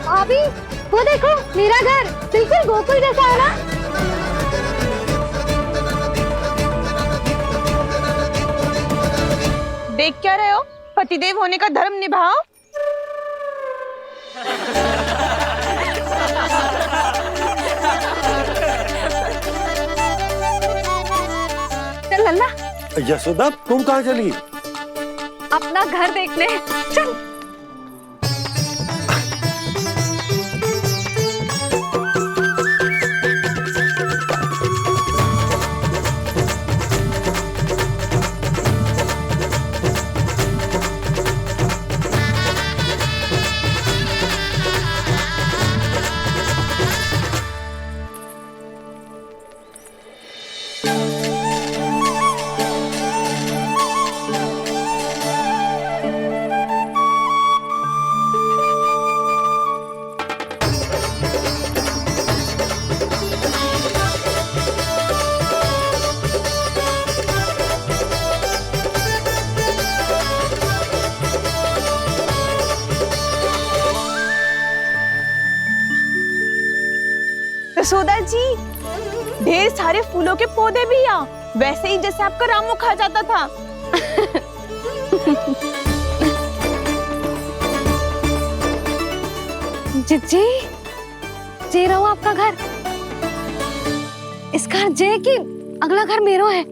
भाभी वो देखो, मेरा घर बिल्कुल गोकुल जैसा है ना। देख क्या रहे हो? पतिदेव होने का धर्म निभाओ। चल लल्ला, यशोदा तुम कहाँ चली? अपना घर देखने चल। यशोदा जी, ढेर सारे फूलों के पौधे भी यहाँ, वैसे ही जैसे आपका रामू खा जाता था। जिज्जी, जे रहो आपका घर। इस घर जे की अगला घर मेरो है।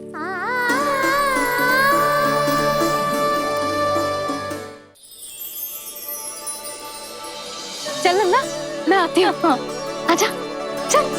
चल नन्ना, मैं आती हूँ। आजा, चल।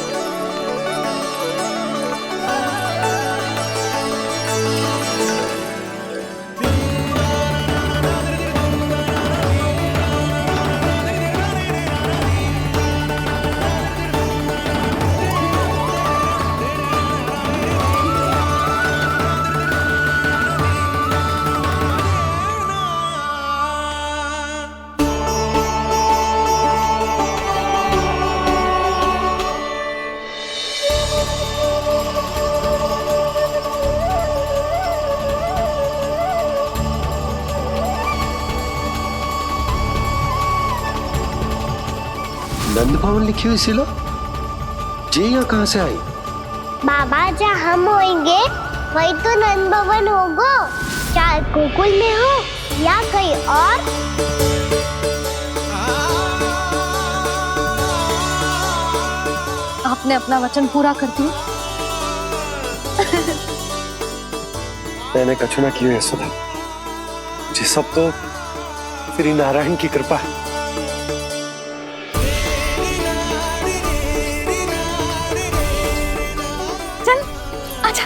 नंद भवन लिखी हुई सिलो, जे यहाँ कहाँ से आई? बाबा, जहाँ हम होंगे वही तो नंद भवन होगा, चाहे गोकुल में हो या कहीं और। आपने अपना वचन पूरा कर दिया। मैंने कछु ना किया यशोदा, जी सब तो श्री नारायण की कृपा है। चल, आजा।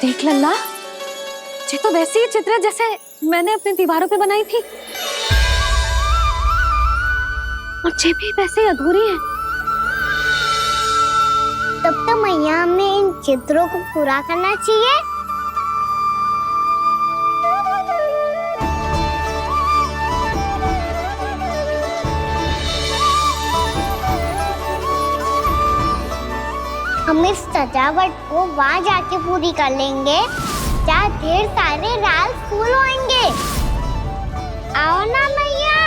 देख लल्ला, ये तो वैसी ही चित्र है जैसे मैंने अपने दीवारों पे बनाई थी, और ये भी वैसे ही अधूरी है। तब तो मैया हमें इन चित्रों को पूरा करना चाहिए हम इस सजावट को वहाँ जाके पूरी कर लेंगे जहाँ ढेर सारे लाल फूल होंगे। आओ ना मैया,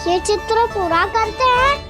ये चित्र पूरा करते हैं।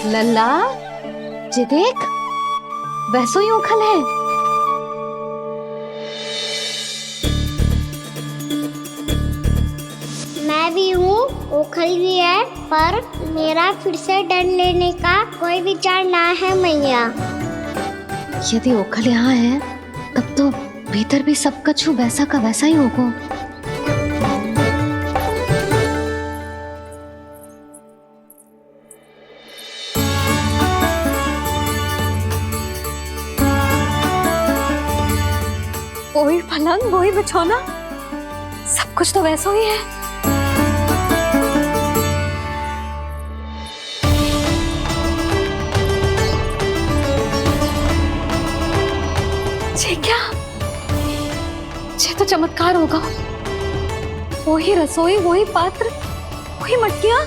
लल्ला, ये देख, वैसो ही उखल है। मैं भी हूँ, ओखल भी है, पर मेरा फिर से डर लेने का कोई विचार ना है मैया। यदि ओखल यहाँ है, तब तो भीतर भी सब कछु वैसा का वैसा ही होगा। वही पलंग, वही बिछौना, सब कुछ तो वैसा ही है। ये क्या? ये तो चमत्कार होगा। वही रसोई, वही पात्र, वही मटकियां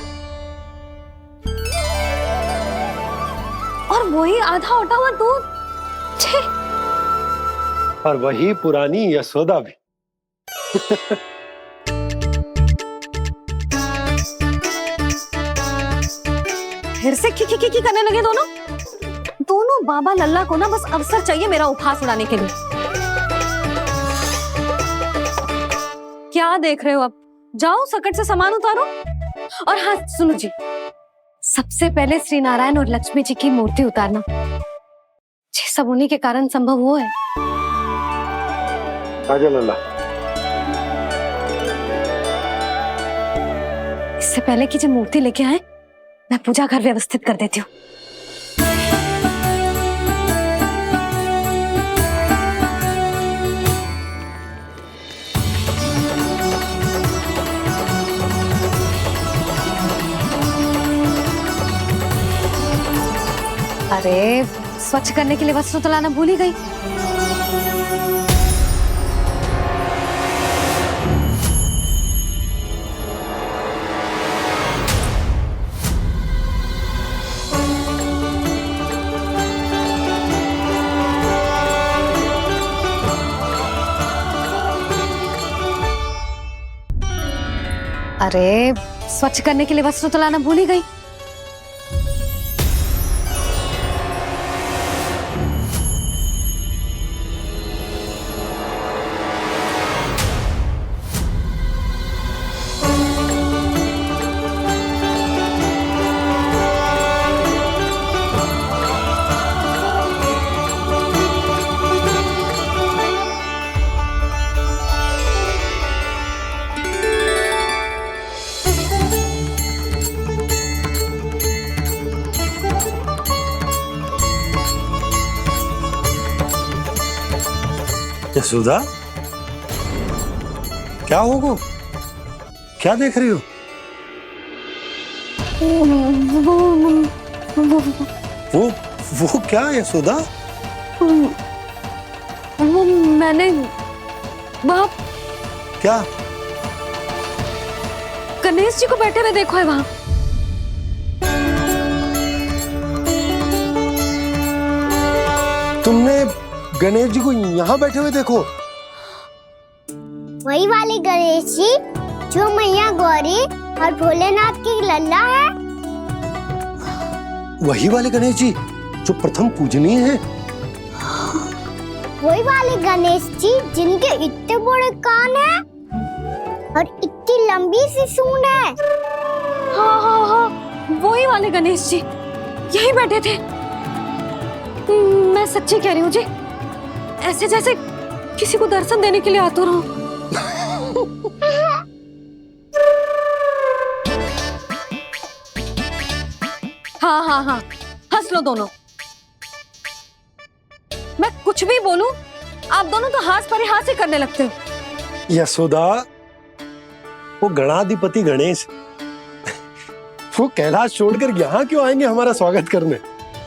और वही आधा उटा हुआ दूध। छे! और वही पुरानी यशोदा भी। फिर से की करने लगे दोनों बाबा लल्ला को ना बस अवसर चाहिए मेरा उपहास उड़ाने के लिए। क्या देख रहे हो? अब जाओ, सकट से सामान उतारो। और हाँ सुनो जी, सबसे पहले श्री नारायण और लक्ष्मी जी की मूर्ति उतारना। ये सब उन्हीं के कारण संभव हुआ है। आजा लल्ला। इससे पहले कि जो मूर्ति लेके आए, मैं पूजा घर व्यवस्थित कर देती हूँ। अरे, स्वच्छ करने के लिए वस्त्र तो लाना भूल ही गई। अरे, स्वच्छ करने के लिए वस्त्र तो लाना भूल ही गई। यशोदा, क्या होगा? क्या देख रही हो? वो क्या यशोदा? वो मैंने बाप क्या? गणेश जी को बैठे हुए देखो है वहां। तुमने गणेश जी को यहाँ बैठे हुए देखो? वही वाले गणेश जी जो मैया गौरी और भोलेनाथ की लल्ला है। वही वाले गणेश जी जो प्रथम पूजनीय हैं। वही वाले गणेश जी जिनके इतने बड़े कान हैं और इतनी लंबी सी सूंड है। हाँ हाँ हाँ, वही वाले गणेश जी यही बैठे थे। मैं सच्ची कह रही हूँ जी, ऐसे जैसे किसी को दर्शन देने के लिए आतुर हूँ। हाँ हाँ हाँ, हंस लो दोनों। मैं कुछ भी बोलूं, आप दोनों तो हाथ परिहास ही करने लगते हो। यशोदा, वो गणाधिपति गणेश वो कैलाश छोड़कर यहाँ क्यों आएंगे हमारा स्वागत करने?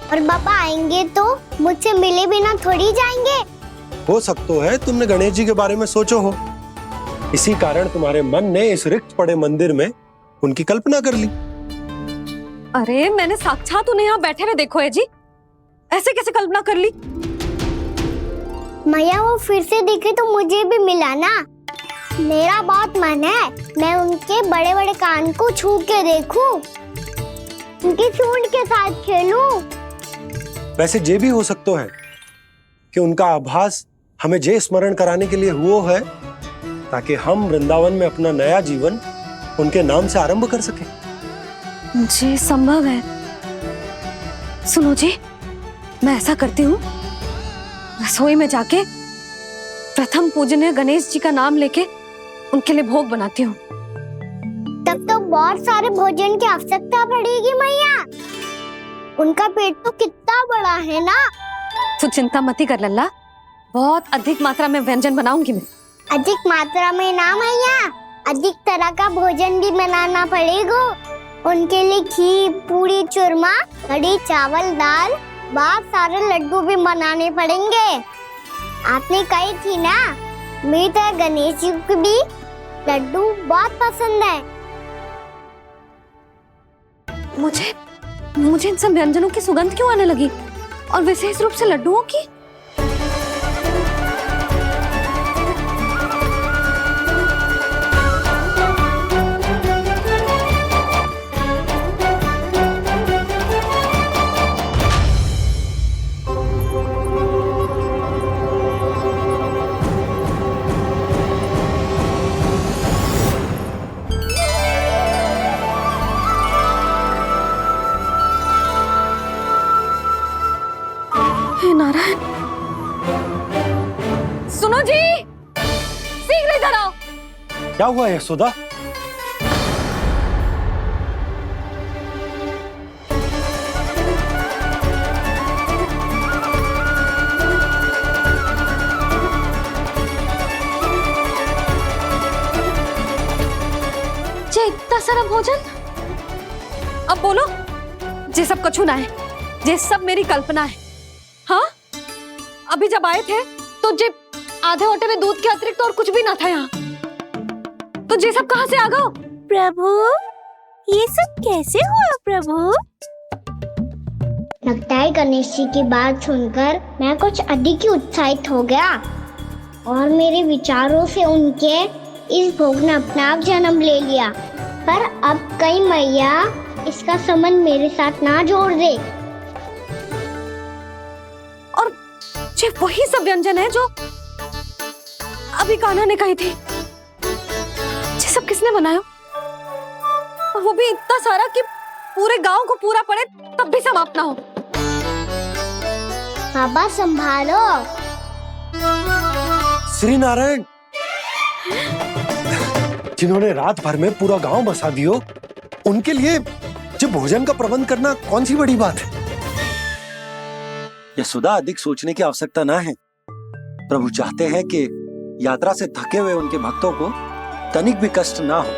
और पापा आएंगे तो मुझसे मिले बिना थोड़ी जाएंगे। हो सकता है तुमने गणेश जी के बारे में सोचो हो, इसी कारण तुम्हारे मन ने इस रिक्त पड़े मंदिर में उनकी कल्पना कर ली। अरे मैंने साक्षात उन्हें यहाँ बैठे हुए देखो है जी, ऐसे कैसे कल्पना कर ली? मैया वो फिर से दिखे तो मुझे भी मिला ना। मेरा बहुत मन है मैं उनके बड़े बड़े कान को छू के देखूं, उनकी सूंड के साथ खेलूं। वैसे ये भी हो सकता है कि उनका आभास हमें जे स्मरण कराने के लिए हुआ है ताकि हम वृंदावन में अपना नया जीवन उनके नाम से आरंभ कर सकें। जी संभव है। सुनो जी, मैं ऐसा करती हूँ, रसोई में जाके प्रथम पूजनीय गणेश जी का नाम लेके उनके लिए भोग बनाती हूँ। तब तो बहुत सारे भोजन की आवश्यकता पड़ेगी मैया। उनका पेट तो कितना बड़ा है ना। तू चिंता मत ही कर लल्ला, बहुत अधिक मात्रा में व्यंजन बनाऊंगी मैं। अधिक मात्रा में ना मैया, अधिक तरह का भोजन भी बनाना पड़ेगा। उनके लिए खीर, पूरी, चूरमा, कढ़ी, चावल, दाल, बहुत सारे लड्डू भी बनाने पड़ेंगे। आपने कही थी ना, मेरी तरह गणेश जी को भी लड्डू बहुत पसंद है। मुझे इन सब व्यंजनों की सुगंध क्यों आने लगी, और विशेष रूप से लड्डुओं की? नारायण, सुनो जी, शीघ्र इधर आओ। क्या हुआ यशोदा? जे इतना सारा भोजन, अब बोलो, जे सब कछु ना है, जे सब मेरी कल्पना है। हाँ, अभी जब आए थे तो जे आधे ओटे में दूध के अतिरिक्त और कुछ भी ना था यहाँ, तो जे सब कहाँ से आ गए? प्रभु, ये सब कैसे हुआ प्रभु? लगता है गणेश जी की बात सुनकर मैं कुछ अधिक ही उत्साहित हो गया और मेरे विचारों से उनके इस भोग ने अपना आप जन्म ले लिया। पर अब कहीं मैया इसका संबंध मेरे साथ ना जोड़ दे। ये वही सब व्यंजन है जो अभी कान्हा ने कही थी। ये सब किसने बनाया? और वो भी इतना सारा कि पूरे गांव को पूरा पड़े तब भी समाप्त ना हो। बाबा संभालो। श्री नारायण, जिन्होंने रात भर में पूरा गांव बसा दियो, उनके लिए जो भोजन का प्रबंध करना कौन सी बड़ी बात है? यशोदा, अधिक सोचने की आवश्यकता ना है। प्रभु चाहते हैं कि यात्रा से थके हुए उनके भक्तों को तनिक भी कष्ट ना हो,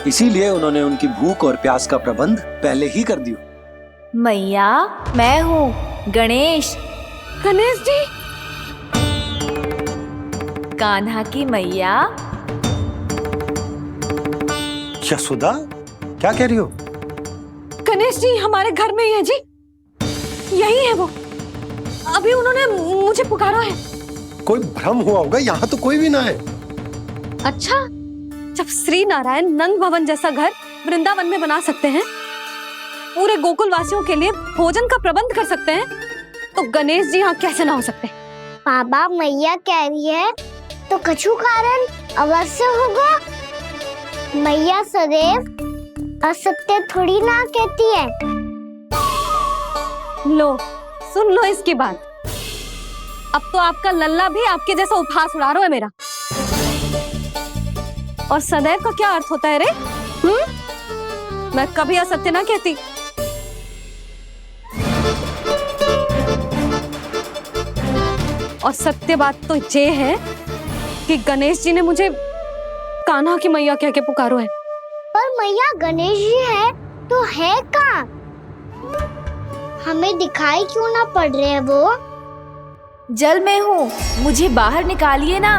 इसीलिए उन्होंने उनकी भूख और प्यास का प्रबंध पहले ही कर दिया। मैया, मैं हूँ गणेश। गणेश जी, कान्हा की मैया। यशोदा, क्या कह रही हो? गणेश जी हमारे घर में ही है जी, यही है वो। अभी उन्होंने मुझे पुकारा है। कोई भ्रम हुआ होगा, यहाँ तो कोई भी ना है। अच्छा, जब श्री नारायण नंद भवन जैसा घर वृंदावन में बना सकते हैं, पूरे गोकुल वासियों के लिए भोजन का प्रबंध कर सकते हैं, तो गणेश जी यहाँ कैसे ना हो सकते? बाबा मैया कह रही है तो कछु कारण अवश्य होगा। मैया सदैव असत्य थोड़ी ना कहती है। लो सुन लो इसकी बात। अब तो आपका लल्ला भी आपके जैसा उपहास उड़ा रहा है मेरा। और सदैव का क्या अर्थ होता है रे? मैं कभी असत्य ना कहती। और सत्य बात तो ये है कि गणेश जी ने मुझे कान्हा की मैया कह के पुकारो है। पर मैया गणेश जी है तो है कहाँ? हमें दिखाई क्यों ना पड़ रहे हैं वो? जल में हूँ, मुझे बाहर निकालिए ना।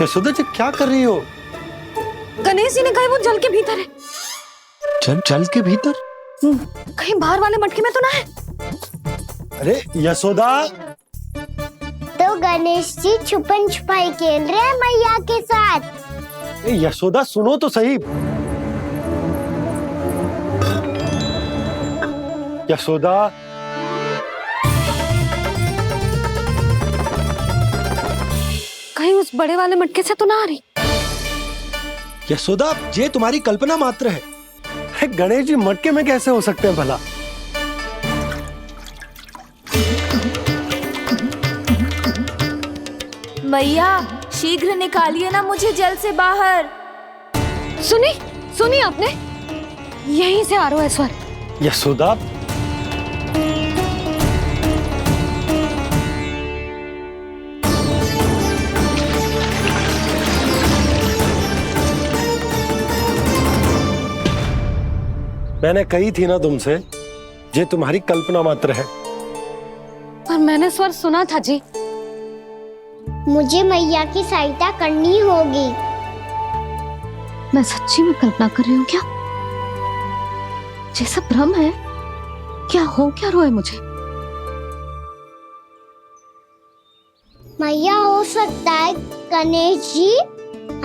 यशोदा जी क्या कर रही हो? गणेश जी ने कहा वो जल के भीतर है। जल के भीतर? कहीं बाहर वाले मटके में तो ना है? अरे यशोदा! तो गणेश जी छुपन छुपाई खेल रहे हैं मैया के साथ। यशोदा सुनो तो सही। यशोदा, कहीं उस बड़े वाले मटके से तो ना आ रही? यशोदा ये तुम्हारी कल्पना मात्र है। गणेश जी मटके में कैसे हो सकते हैं भला? मैया शीघ्र निकालिए ना मुझे जल से बाहर। सुनी आपने? यहीं से आ रहा है स्वर। यशोदा, मैंने कही थी ना तुमसे, ये तुम्हारी कल्पना मात्र है। पर मैंने स्वर सुना था जी। मुझे मैया की सहायता करनी होगी। मैं सच्ची में कल्पना कर रही हूँ क्या? ये सब भ्रम है क्या? हो क्या रहा है मुझे? मैया हो सकता है गणेश जी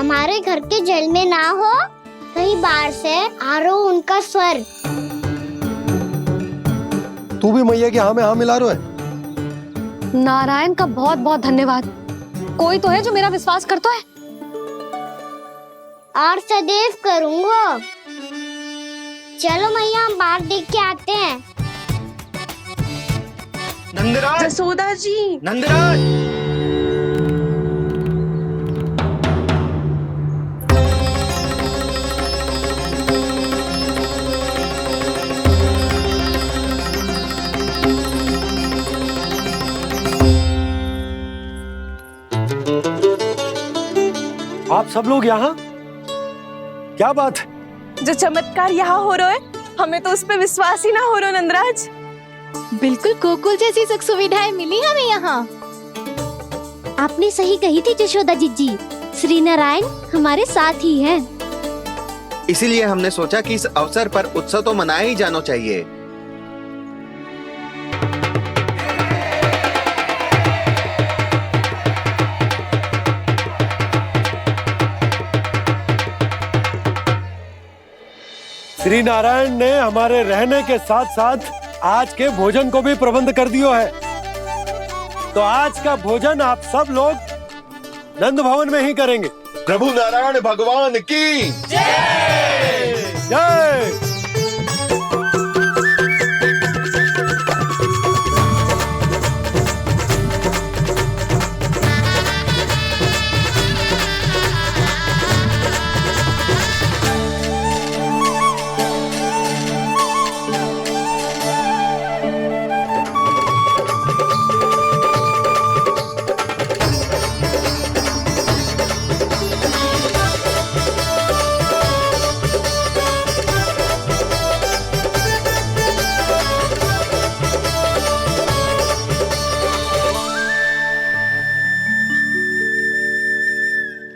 हमारे घर के जल में ना हो, कहीं बाहर से आ रहा हो उनका स्वर। तू भी मैया के हाँ में हाँ मिला रहा है। नारायण का बहुत बहुत धन्यवाद। कोई तो है जो मेरा विश्वास करता है। और सदैव करूंगा। चलो मैया हम बाहर देख के आते हैं। नंदराज! जसोदा जी! नंदराज! आप सब लोग यहाँ? क्या बात है? जो चमत्कार यहाँ हो रहा है, हमें तो उस पे विश्वास ही ना हो रहा नंदराज। बिल्कुल गोकुल जैसी सुख सुविधाएं मिली हमें यहाँ। आपने सही कही थी यशोदा जी, श्री नारायण हमारे साथ ही हैं। इसीलिए हमने सोचा कि इस अवसर पर उत्सव तो मनाया ही जाना चाहिए। श्री नारायण ने हमारे रहने के साथ साथ आज के भोजन को भी प्रबंध कर दियो है। तो आज का भोजन आप सब लोग नंद भवन में ही करेंगे। प्रभु नारायण भगवान की जय जय।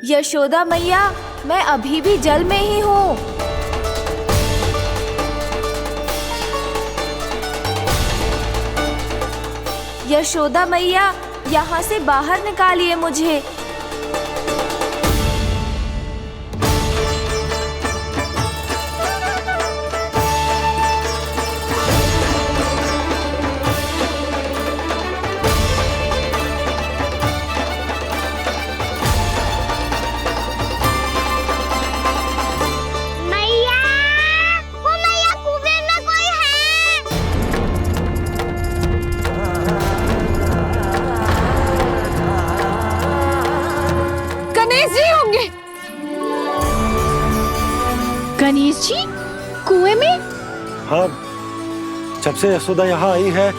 यशोदा मैया, मैं अभी भी जल में ही हूँ। यशोदा मैया, यहाँ से बाहर निकालिए मुझे। मैया, वो मैया कुएं में कोई है। गणेश जी होंगे। गणेश जी कुएं में? हाँ, जब से यशोदा यहाँ आई है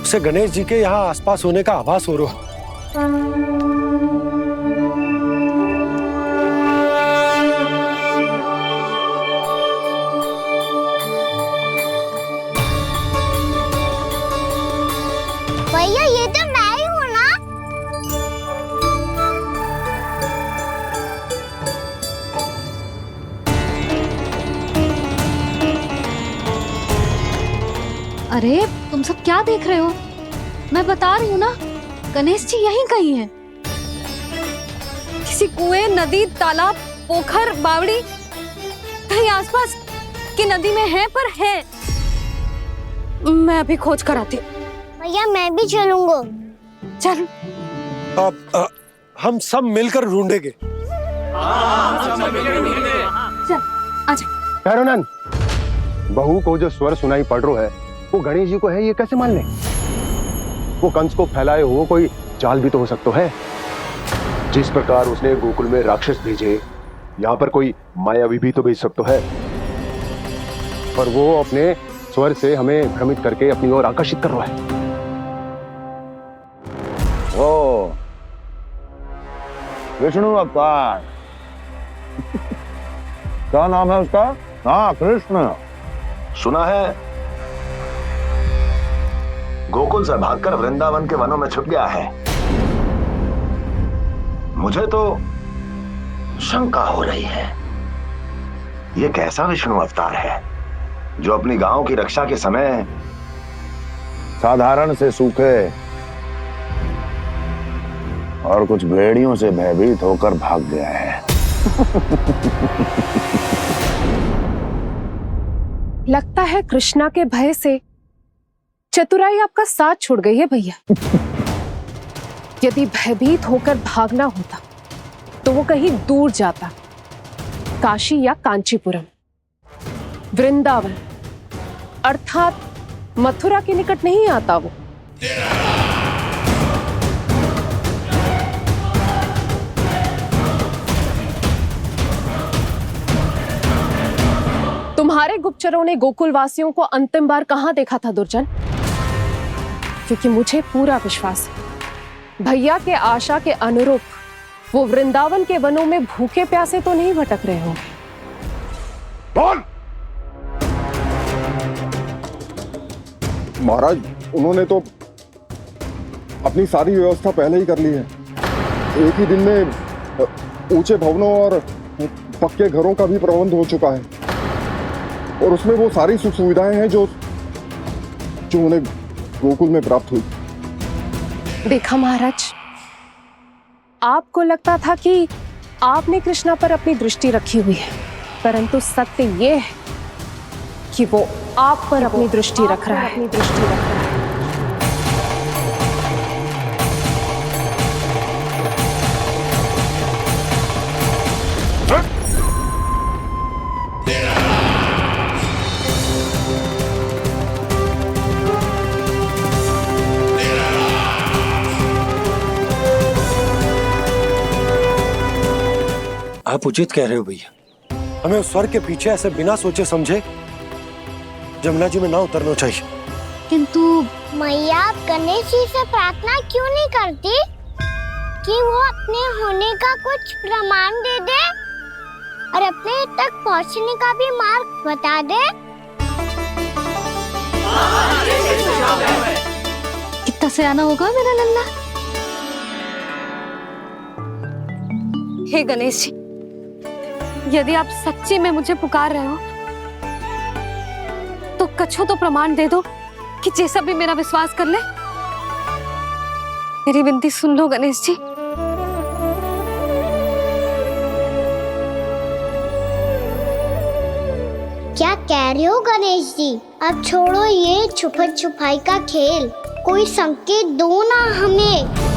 उसे गणेश जी के यहाँ आसपास होने का आभास हो रहा है। भैया ये तो मैं ही हूँ ना। अरे तुम सब क्या देख रहे हो? मैं बता रही हूँ ना, गणेश जी यहीं कहीं हैं। किसी कुएं, नदी, तालाब, पोखर, बावड़ी कहीं आसपास की नदी में है, पर है। मैं अभी खोज कर आती हूँ। भैया मैं भी चलूंगा। चल। अब हम सब मिलकर ढूंढेंगे। चल आजा। भैरवनंद, बहू को जो स्वर सुनाई पड़ रहा है वो गणेश जी को है, ये कैसे मान ले? वो कंस को फैलाए हुए कोई जाल भी तो हो सकता है। जिस प्रकार उसने गोकुल में राक्षस भेजे, यहाँ पर कोई मायावी भी तो भेज सकता है। पर वो अपने स्वर से हमें भ्रमित करके अपनी ओर आकर्षित कर रहा है। ओ विष्णु अवतार। क्या नाम है उसका? हाँ, कृष्ण। सुना है गोकुल से भागकर वृंदावन के वनों में छुप गया है। मुझे तो शंका हो रही है, ये कैसा विष्णु अवतार है जो अपनी गांव की रक्षा के समय साधारण से सूखे और कुछ भेड़ियों से भयभीत होकर भाग गया है। लगता है कृष्णा के भय से चतुराई आपका साथ छोड़ गई है भैया। यदि भयभीत होकर भागना होता तो वो कहीं दूर जाता, काशी या कांचीपुरम, वृंदावन अर्थात मथुरा के निकट नहीं आता वो। तुम्हारे गुप्तचरों ने गोकुल वासियों को अंतिम बार कहां देखा था दुर्जन? क्योंकि मुझे पूरा विश्वास है भैया के आशा के अनुरूप वो वृंदावन के वनों में भूखे प्यासे तो नहीं भटक रहे होंगे। कौन? महाराज, उन्होंने तो अपनी सारी व्यवस्था पहले ही कर ली है। एक ही दिन में ऊंचे भवनों और पक्के घरों का भी प्रबंध हो चुका है, और उसमें वो सारी सुख सुविधाएं हैं जो उन्हें गोकुल में प्राप्त हुई। देखा महाराज, आपको लगता था कि आपने कृष्णा पर अपनी दृष्टि रखी हुई है, परंतु सत्य ये है कि वो आप पर अपनी दृष्टि रख रहा है। आप उचित कह रहे हो भैया, हमें उस स्वर के पीछे ऐसे बिना सोचे समझे जमुना जी में ना उतरना चाहिए। किंतु मैया, आप गणेश जी से प्रार्थना क्यों नहीं करती कि वो अपने होने का कुछ प्रमाण दे दे और अपने तक पहुंचने का भी मार्ग बता दे? कितना सयाना होगा मेरा लल्ला। हे गणेश जी, यदि आप सच्ची में मुझे पुकार रहे हो तो कछो तो प्रमाण दे दो कि जैसा भी मेरा विश्वास कर ले। मेरी विनती सुन लो गणेश जी। क्या कह रहे हो गणेश जी? अब छोड़ो ये छुपन छुपाई का खेल, कोई संकेत दो ना हमें।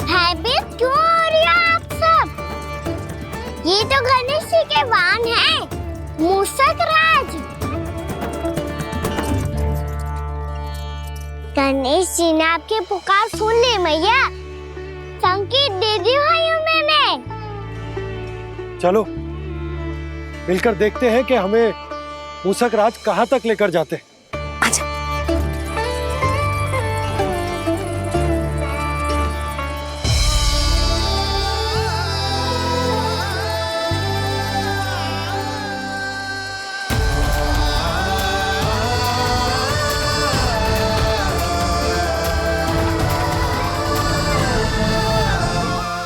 भयभीत क्यों हो रही हो आप सब? ये तो गणेश जी के वाहन हैं, मूषक राज। गणेश जी ने आपकी पुकार सुन ली मैया, संकेत दे दी भाइयों मैंने। चलो मिलकर देखते हैं कि हमें मूषक राज कहाँ तक लेकर जाते हैं।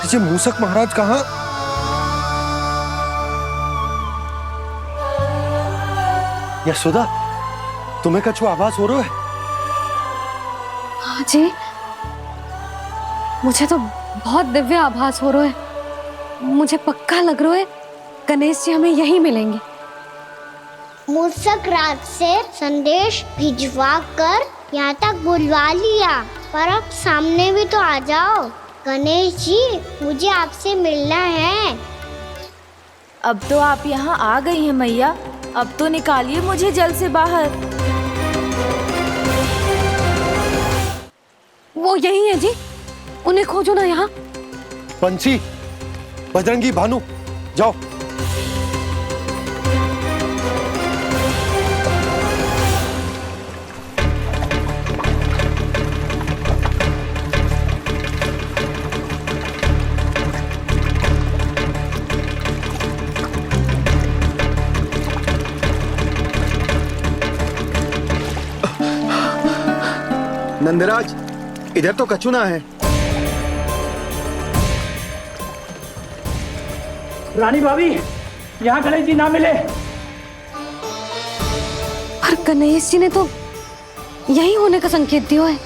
जी मूषक महाराज कहाँ? यशोदा, तुम्हें कछु आभास हो रहा है? हाँ जी, मुझे तो बहुत दिव्य आभास हो रहा है। मुझे पक्का लग रहा है गणेश जी हमें यहीं मिलेंगे। मूषक राज से संदेश भिजवा कर यहाँ तक बुलवा लिया, पर अब सामने भी तो आ जाओ। गणेश जी, मुझे आपसे मिलना है। अब तो आप यहाँ आ गई हैं मैया, अब तो निकालिए मुझे जल से बाहर। वो यही है जी, उन्हें खोजो ना यहाँ। पंछी, बजरंगी, भानु, जाओ। नंदराज, इधर तो कछु ना है। रानी भाभी, यहाँ गणेश जी ना मिले। पर गणेश जी ने तो यही होने का संकेत दिया है।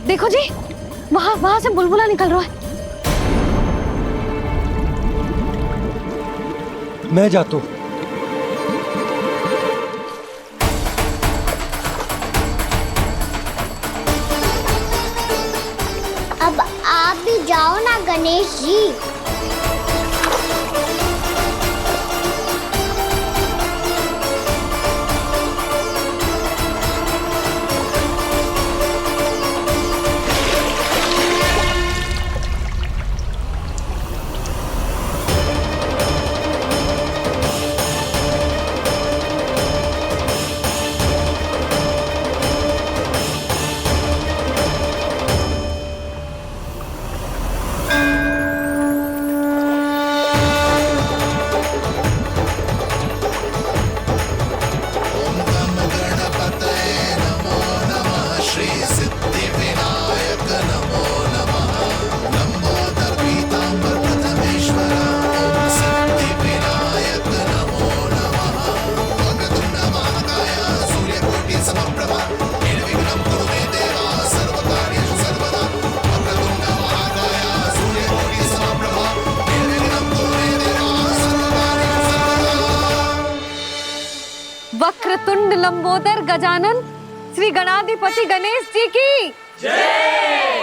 देखो जी, वहां से बुलबुला निकल रहा है। मैं जाता हूँ। अब आप भी जाओ ना गणेश जी। वक्रतुंड लंबोदर गजानन श्री गणाधिपति गणेश जी की जय।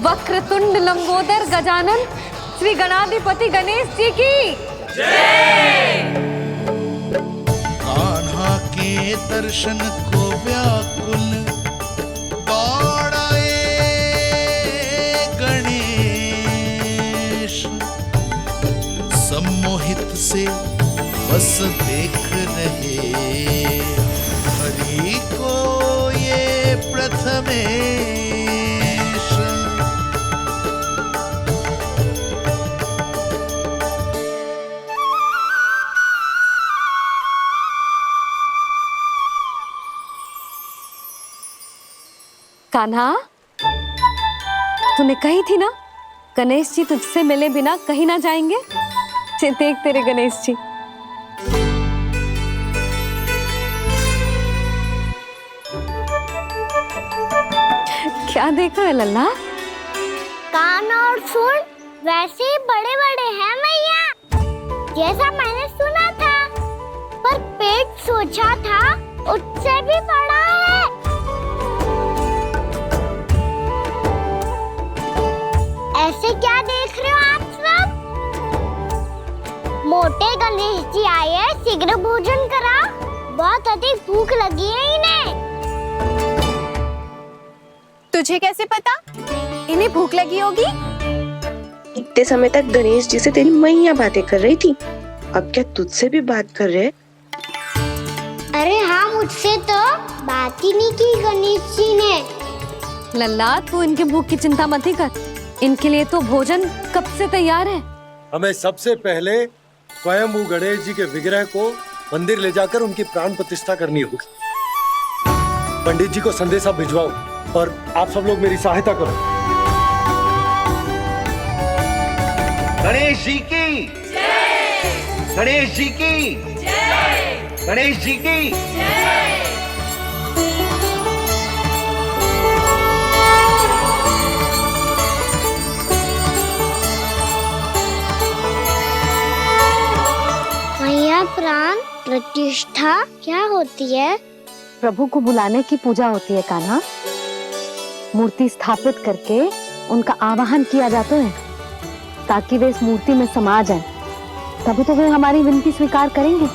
वक्रतुंड लंबोदर गजानन श्री गणाधिपति गणेश जी की जय। कान्हा के दर्शन को व्याकुल दौड़ाए गणेश, चित से बस देख रहे, हरि को ये प्रथमेश। कान्हा, तूने कही थी ना गणेश जी तुझसे मिले बिना कहीं ना जाएंगे। देख तेरे गणेश जी। क्या देख रहा है लल्ला? कान और सुन वैसे ही बड़े बड़े हैं मैया, जैसा मैंने सुना था, पर पेट सोचा था उससे भी बड़ा है। ऐसे क्या देख रहे हो आप सब? मोटे गणेश जी आए हैं, शीघ्र भोजन करा, बहुत अधिक भूख लगी है इन्हें। तुझे कैसे पता इन्हें भूख लगी होगी? इतने समय तक गणेश जी से तेरी मैया बातें कर रही थी, अब क्या तुझसे भी बात कर रहे? अरे हाँ, मुझसे तो बात ही नहीं की गणेश जी ने। लल्ला, तू इनके भूख की चिंता मत ही कर, इनके लिए तो भोजन कब से तैयार है। हमें सबसे पहले स्वयं गणेश जी के विग्रह को मंदिर ले जाकर उनकी प्राण प्रतिष्ठा करनी होगी। पंडित जी को संदेशा भिजवाओ और आप सब लोग मेरी सहायता करो। गणेश जी की जय! गणेश जी की जय! गणेश जी की जय! मैया, प्राण प्रतिष्ठा क्या होती है? प्रभु को बुलाने की पूजा होती है कान्हा। मूर्ति स्थापित करके उनका आवाहन किया जाता है ताकि वे इस मूर्ति में समा जाएं। तभी तो वे हमारी विनती स्वीकार करेंगे।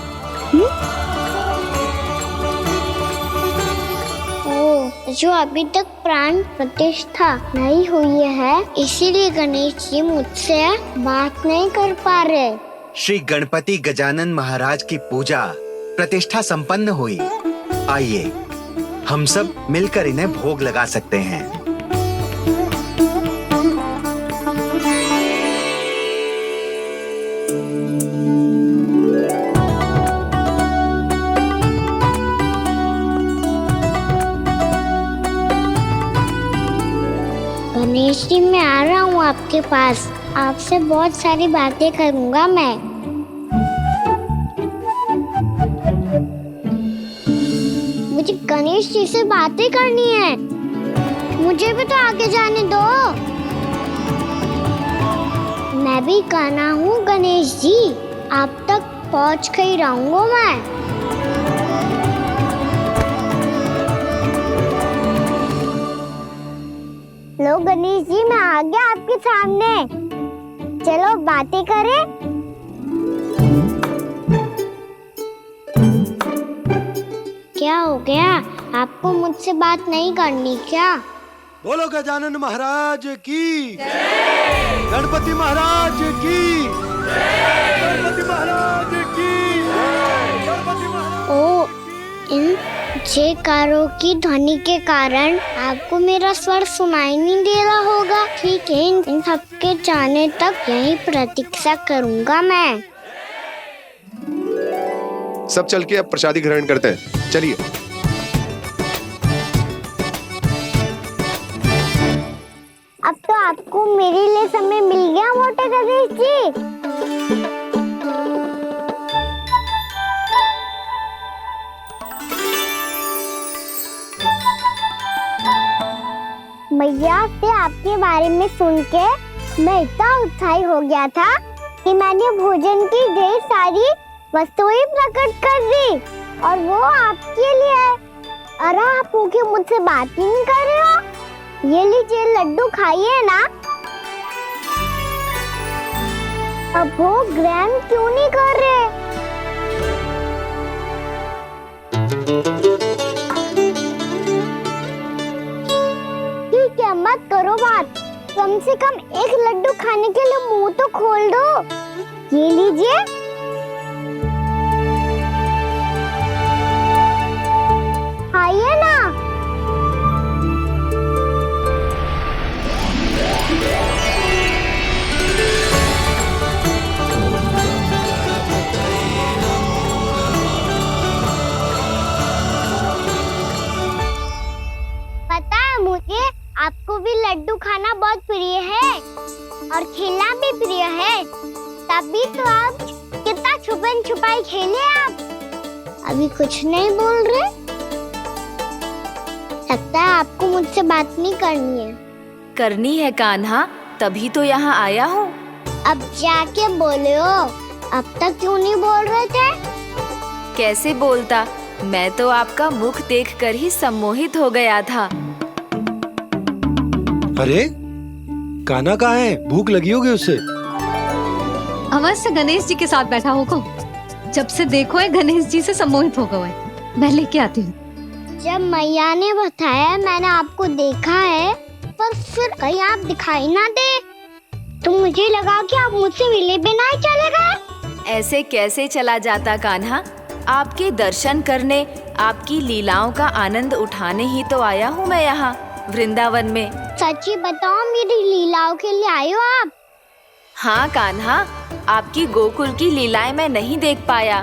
जो अभी तक प्राण प्रतिष्ठा नहीं हुई है, इसीलिए गणेश जी मुझसे बात नहीं कर पा रहे। श्री गणपति गजानन महाराज की पूजा प्रतिष्ठा संपन्न हुई। आइए हम सब मिलकर इन्हें भोग लगा सकते हैं। गणेश जी, मैं आ रहा हूँ आपके पास, आपसे बहुत सारी बातें करूँगा मैं। मुझे गणेश जी से बातें करनी है, मुझे भी तो आगे जाने दो। मैं भी कान्हा हूँ गणेश जी, आप तक पहुँच कर ही रहूँगा मैं। लो गणेश जी, मैं आ गया आपके सामने, चलो बातें करें। क्या हो गया, आपको मुझसे बात नहीं करनी क्या? बोलो गजानन महाराज की जय! गणपति महाराज की जय! गणपति महाराज की जय! गणपति महाराज। ओ, इन जयकारों की ध्वनि के कारण आपको मेरा स्वर सुनाई नहीं दे रहा होगा। ठीक है, इन सबके जाने तक यही प्रतीक्षा करूंगा मैं। सब चल के अब प्रसादी ग्रहण करते हैं, चलिए। अब तो आपको मेरे लिए समय मिल गया मोटे गणेश जी। मैया से आपके बारे में सुन के मैं इतना उत्साही हो गया था कि मैंने भोजन की ढेर सारी वस्तुएं प्रकट कर दी, और वो आपके लिए। अरे आप भूखे मुझसे बात ही नहीं कर रहे हो। ये लीजिए लड्डू, खाइए ना। अब वो ग्रहण क्यों नहीं कर रहे? ठीक है, मत करो बात, कम से कम एक लड्डू खाने के लिए मुंह तो खोल दो। ये लीजिए, और खेलना भी प्रिय है, तभी तो आप कितना छुपन छुपाई खेले आप। अभी कुछ नहीं बोल रहे? लगता है आपको मुझसे बात नहीं करनी है। करनी है कान्हा, तभी तो यहाँ आया हूँ। अब जाके बोले हो, अब तक क्यों नहीं बोल रहे थे? कैसे बोलता, मैं तो आपका मुख देखकर ही सम्मोहित हो गया था। अरे कान्हा कहाँ है? भूख लगी होगी उससे। अवश्य गणेश जी के साथ बैठा होगा। जब से देखो है गणेश जी से सम्मोहित हो गए। मैं लेके आती हूँ। जब मैया ने बताया मैंने आपको देखा है, पर फिर कहीं आप दिखाई ना दे, तो मुझे लगा कि आप मुझसे मिले बिना ही चले गए। ऐसे कैसे चला जाता कान्हा? आपके दर्शन करने, आपकी लीलाओं का आनंद उठाने ही तो आया हूँ मैं यहाँ वृंदावन में। सच्ची बताओ, मेरी लीलाओं के लिए आए हो आप? हाँ कान्हा, आपकी गोकुल की लीलाएं मैं नहीं देख पाया,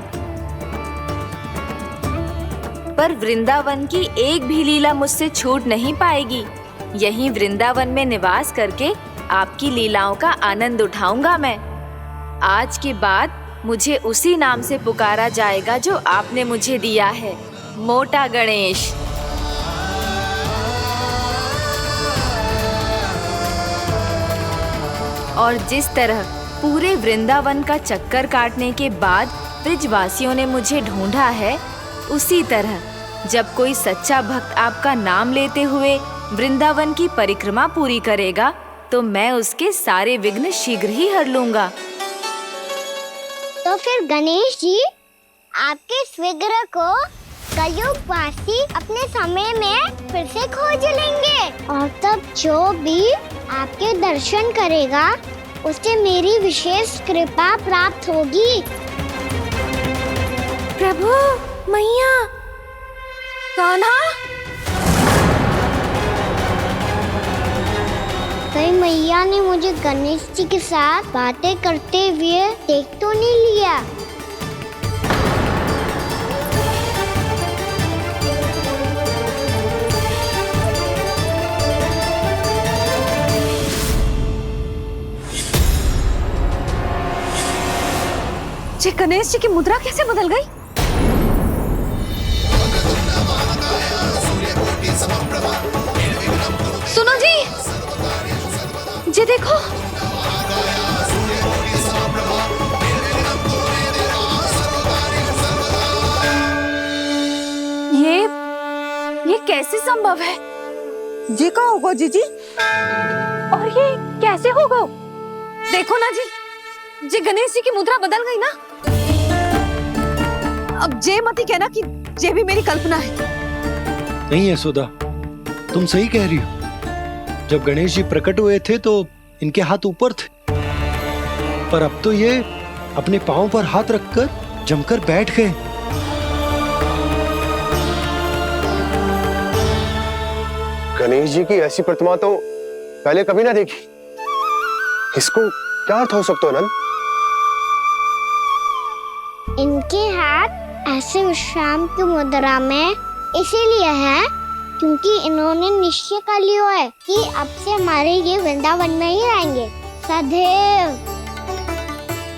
पर वृंदावन की एक भी लीला मुझसे छूट नहीं पाएगी। यहीं वृंदावन में निवास करके आपकी लीलाओं का आनंद उठाऊंगा मैं। आज के बाद मुझे उसी नाम से पुकारा जाएगा जो आपने मुझे दिया है, मोटा गणेश। और जिस तरह पूरे वृंदावन का चक्कर काटने के बाद ब्रिजवासियों ने मुझे ढूंढा है, उसी तरह जब कोई सच्चा भक्त आपका नाम लेते हुए वृंदावन की परिक्रमा पूरी करेगा, तो मैं उसके सारे विघ्न शीघ्र ही हर लूंगा। तो फिर गणेश जी, आपके इस विग्रह को कलयुगवासी अपने समय में फिर से खोज लेंगे, और तब जो भी आपके दर्शन करेगा उसे मेरी विशेष कृपा प्राप्त होगी। प्रभु, मैया, कान्हा, कहीं मैया ने मुझे गणेश जी के साथ बातें करते हुए देख तो नहीं लिया? जी गणेश जी की मुद्रा कैसे बदल गई? सुनो जी, जी देखो। ये कैसे संभव है? जी का होगा जीजी? और ये कैसे होगा? देखो ना जी, जी गणेश जी की मुद्रा बदल गई ना। अब जे मत ही कहना कि ये भी मेरी कल्पना है। नहीं यशोदा, तुम सही कह रही हो। जब गणेश जी प्रकट हुए थे तो इनके हाथ ऊपर थे, पर अब तो ये अपने पांव पर हाथ रखकर जमकर बैठ गए। गणेश जी की ऐसी प्रतिमा तो पहले कभी ना देखी। इसको क्या अर्थ हो सकता है नंद? इनके हाथ ऐसे विश्राम की मुद्रा में इसीलिए है क्योंकि इन्होंने निश्चय कर लिया है कि अब से हमारे ये वृंदावन में ही रहेंगे सदैव।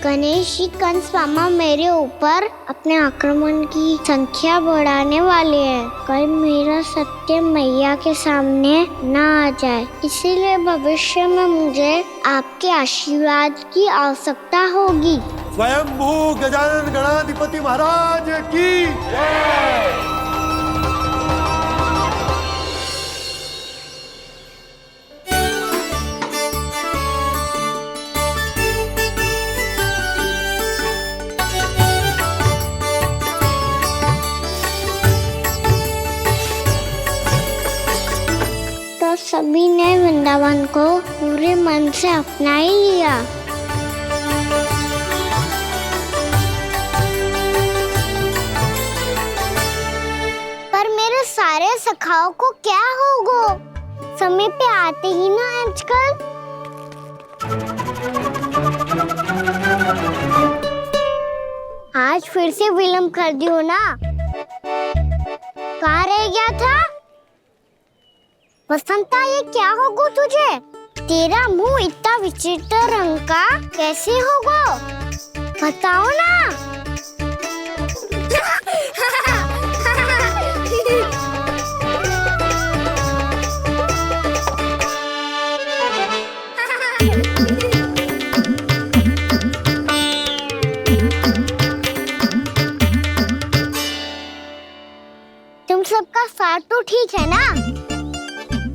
गणेश जी कंस मामा मेरे ऊपर अपने आक्रमण की संख्या बढ़ाने वाले हैं, कल मेरा सत्य मैया के सामने ना आ जाए। इसीलिए भविष्य में मुझे आपके आशीर्वाद की आवश्यकता होगी। स्वयंभू गजानन गणाधिपति महाराज की जय। तो सभी ने वृंदावन को पूरे मन से अपना ही लिया। पर मेरे सारे सखाओं को क्या होगा? समय पे आते ही ना आजकल। आज फिर से विलंब कर दियो ना। कहाँ रह गया था? वसंता, ये क्या होगा तुझे? तेरा मुंह इतना विचित्र रंग का कैसे होगा? बताओ ना। तुम सबका स्वाद तो ठीक है ना?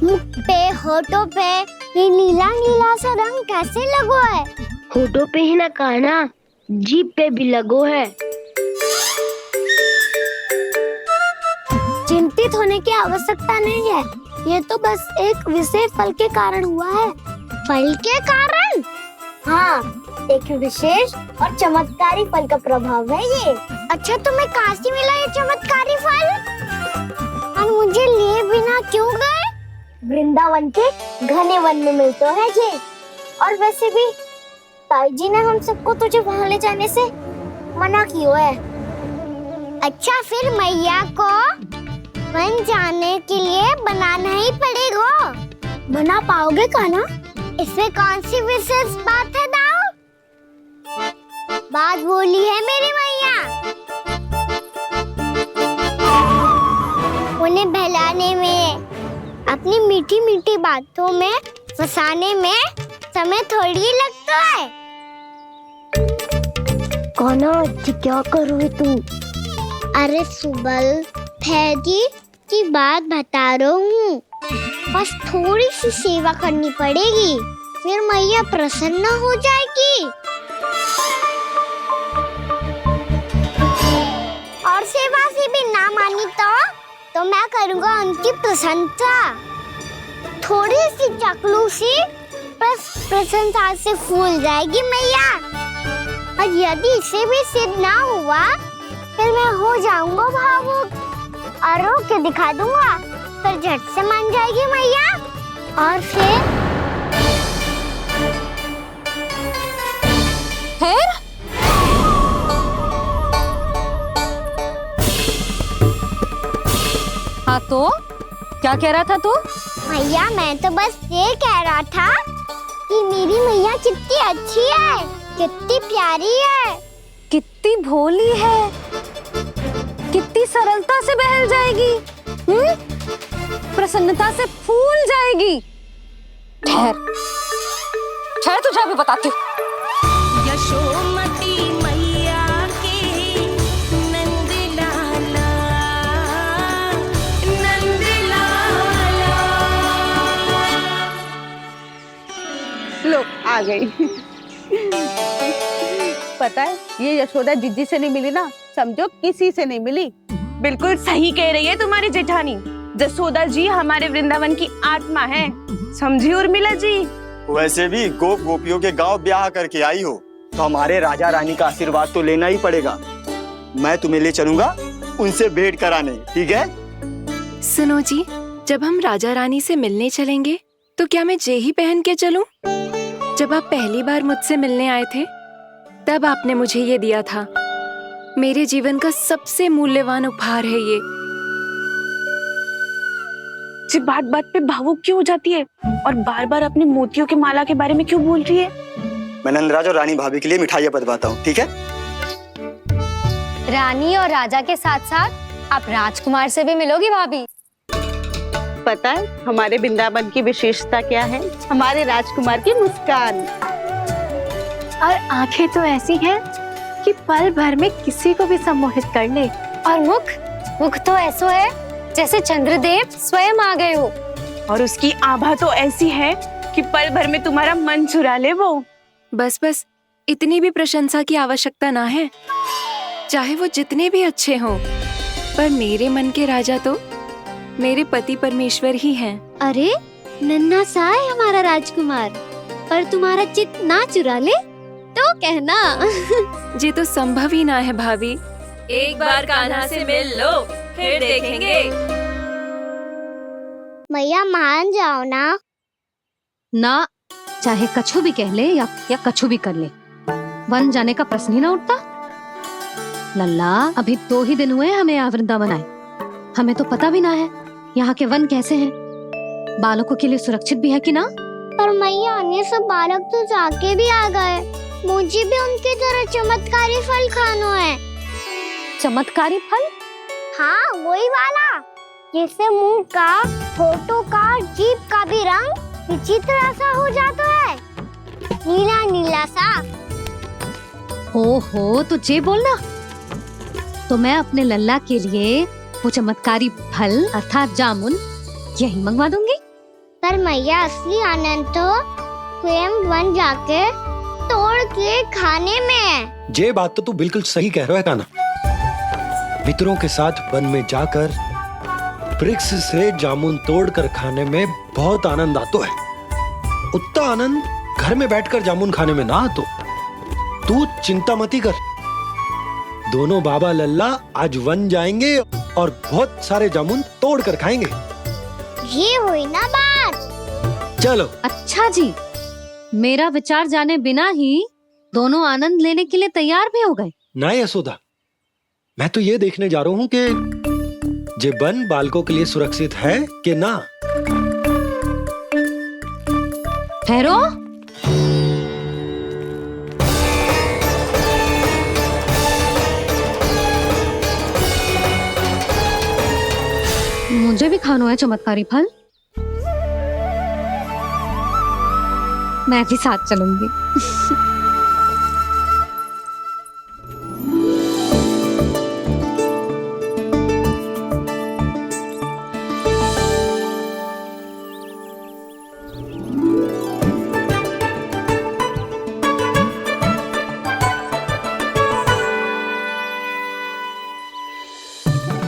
मुख पे, होठों पे ये नीला नीला सा रंग कैसे लगो है? होठों पे ही ना कहना, जीभ पे भी लगो है। चिंतित होने की आवश्यकता नहीं है, ये तो बस एक विशेष फल के कारण हुआ है। फल के कारण? हाँ, एक विशेष और चमत्कारी फल का प्रभाव है ये। अच्छा, तुम्हें कहाँ से मिला ये चमत्कारी फल? और मुझे लिए बिना क्यों गए? वृंदावन के घने वन में मिलते हैं ये। और वैसे भी ताई जी ने हम सबको तुझे वहाँ ले जाने से मना किया है। अच्छा, फिर मैया को वन जाने के लिए बनाना ही पड़ेगा। बना पाओगे का ना? इसमें कौन सी विशेष बात है दाऊ? बात बोली है मेरी मैया। उन्हें बहलाने में, अपनी मीठी मीठी बातों में फंसाने में समय थोड़ी लगता है। कौन क्या करोगे तुम? अरे सुबल, फैजी की बात बता रहा हूँ। बस थोड़ी सी सेवा करनी पड़ेगी, फिर मैया प्रसन्न हो जाएगी। और सेवा से भी ना मानी तो मैं करूँगा उनकी प्रशंसा। थोड़ी सी चाकलूसी बस प्रशंसा से फूल जाएगी मैया। और यदि इसे भी सिद्ध ना हुआ, फिर मैं हो जाऊंगा भावुक और रो के दिखा दूंगा, फिर झट से मान जाएगी मैया। और फिर हाँ तो क्या कह रहा था तू? मैया, मैं तो बस ये कह रहा था कि मेरी मैया कितनी अच्छी है, कितनी प्यारी है, कितनी भोली है, कितनी सरलता से बहल जाएगी, प्रसन्नता से फूल जाएगी। ठहर ठहर, तुझे अभी बताती हूँ। यशोमती मैया के नंद लाला, नंद लाला। लो आ गई। पता है, ये यशोदा जिज्जी से नहीं मिली ना, समझो किसी से नहीं मिली। बिल्कुल सही कह रही है तुम्हारी जेठानी। जसोदा जी हमारे वृंदावन की आत्मा है, समझी उर्मिला जी। वैसे भी गोप गोपियों के गांव ब्याह करके आई हो, तो हमारे राजा रानी का आशीर्वाद तो लेना ही पड़ेगा। मैं तुम्हें ले चलूंगा उनसे भेंट कराने, ठीक है? सुनो जी, जब हम राजा रानी से मिलने चलेंगे तो क्या मैं जे ही पहन के चलूं? जब आप पहली बार मुझसे मिलने आए थे, तब आपने मुझे ये दिया था। मेरे जीवन का सबसे मूल्यवान उपहार है ये। जी बात बात पे भावुक क्यों हो जाती है और बार बार अपनी मोतियों की माला के बारे में क्यों बोल रही है? मैं नंदराज और रानी भाभी के लिए मिठाइयाँ बंटवाता हूँ, ठीक है? रानी और राजा के साथ साथ आप राजकुमार से भी मिलोगी भाभी। पता है हमारे वृंदावन की विशेषता क्या है? हमारे राजकुमार की मुस्कान और आंखें तो ऐसी हैं कि पल भर में किसी को भी सम्मोहित कर ले। और मुख तो ऐसा है जैसे चंद्रदेव स्वयं आ गए हो। और उसकी आभा तो ऐसी है कि पल भर में तुम्हारा मन चुरा ले वो। बस बस, इतनी भी प्रशंसा की आवश्यकता ना है। चाहे वो जितने भी अच्छे हों, पर मेरे मन के राजा तो मेरे पति परमेश्वर ही हैं। अरे नन्हा सा है हमारा राजकुमार, पर तुम्हारा चित्त ना चुरा ले तो कहना। ये तो संभव ही ना है भाभी। एक बार कान्हा से मिल लो, फिर देखेंगे। मैया मान जाओ ना। ना, चाहे कछु भी कह ले या कछु भी कर ले, वन जाने का प्रश्न ही ना उठता। लल्ला, अभी 2 ही दिन हुए हमें यहाँ वृंदावन आए। हमें तो पता भी ना है यहाँ के वन कैसे हैं, बालकों के लिए सुरक्षित भी है कि ना। पर मैया अन्य सब बालक तो जाके भी आ गए। मुझे भी उनकी तरह चमत्कारी फल खाना है। चमत्कारी फल? हाँ, वही वाला जिससे मुंह का, होठों का, जीभ का भी रंग विचित्र सा हो जाता है, नीला नीला सा। हो तो जे बोलना। तो मैं अपने लल्ला के लिए वो चमत्कारी फल अर्थात जामुन यही मंगवा दूंगी। पर मैया असली आनंद तो स्वयं वन जाके तोड़ के खाने में है। ये बात तो तू बिल्कुल सही कह रहा है कान्हा। मित्रों के साथ वन में जाकर वृक्ष से जामुन तोड़कर खाने में बहुत आनंद आता है। उतना आनंद घर में बैठकर जामुन खाने में ना आतो। तू चिंता मती कर, दोनों बाबा लल्ला आज वन जाएंगे और बहुत सारे जामुन तोड़कर खाएंगे। ये हुई ना बात। चलो। अच्छा जी, मेरा विचार जाने बिना ही दोनों आनंद लेने के लिए तैयार भी हो गए। ना यशोदा, मैं तो ये देखने जा रहा हूँ कि ये वन बालकों के लिए सुरक्षित है कि ना। ठहरो। मुझे भी खाना है चमत्कारी फल। मैं भी साथ चलूंगी।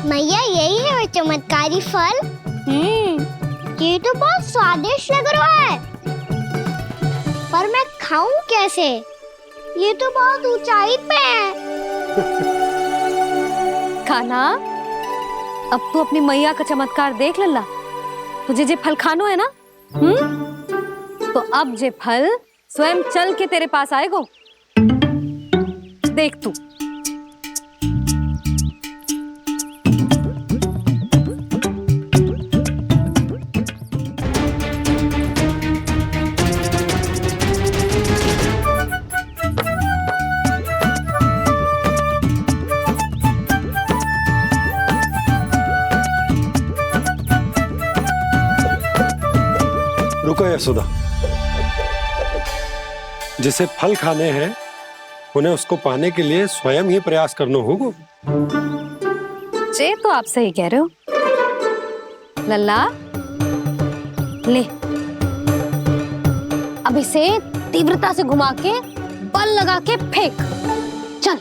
मैया यही है वो चमत्कारी फल। ये तो बहुत स्वादिष्ट लग रहा है, पर मैं खाऊं कैसे? ये तो बहुत ऊंचाई पे है। कान्हा, अब तू अपनी मैया का चमत्कार देख लल्ला। तुझे जे फल खानो है ना, तो अब जे फल स्वयं चल के तेरे पास आएगो। देख तू। रुको यशोदा, जिसे फल खाने हैं उन्हें उसको पाने के लिए स्वयं ही प्रयास करना होगा। जे तो आप सही कह रहे हो लल्ला। ले, अब इसे तीव्रता से घुमा के बल लगा के फेंक। चल।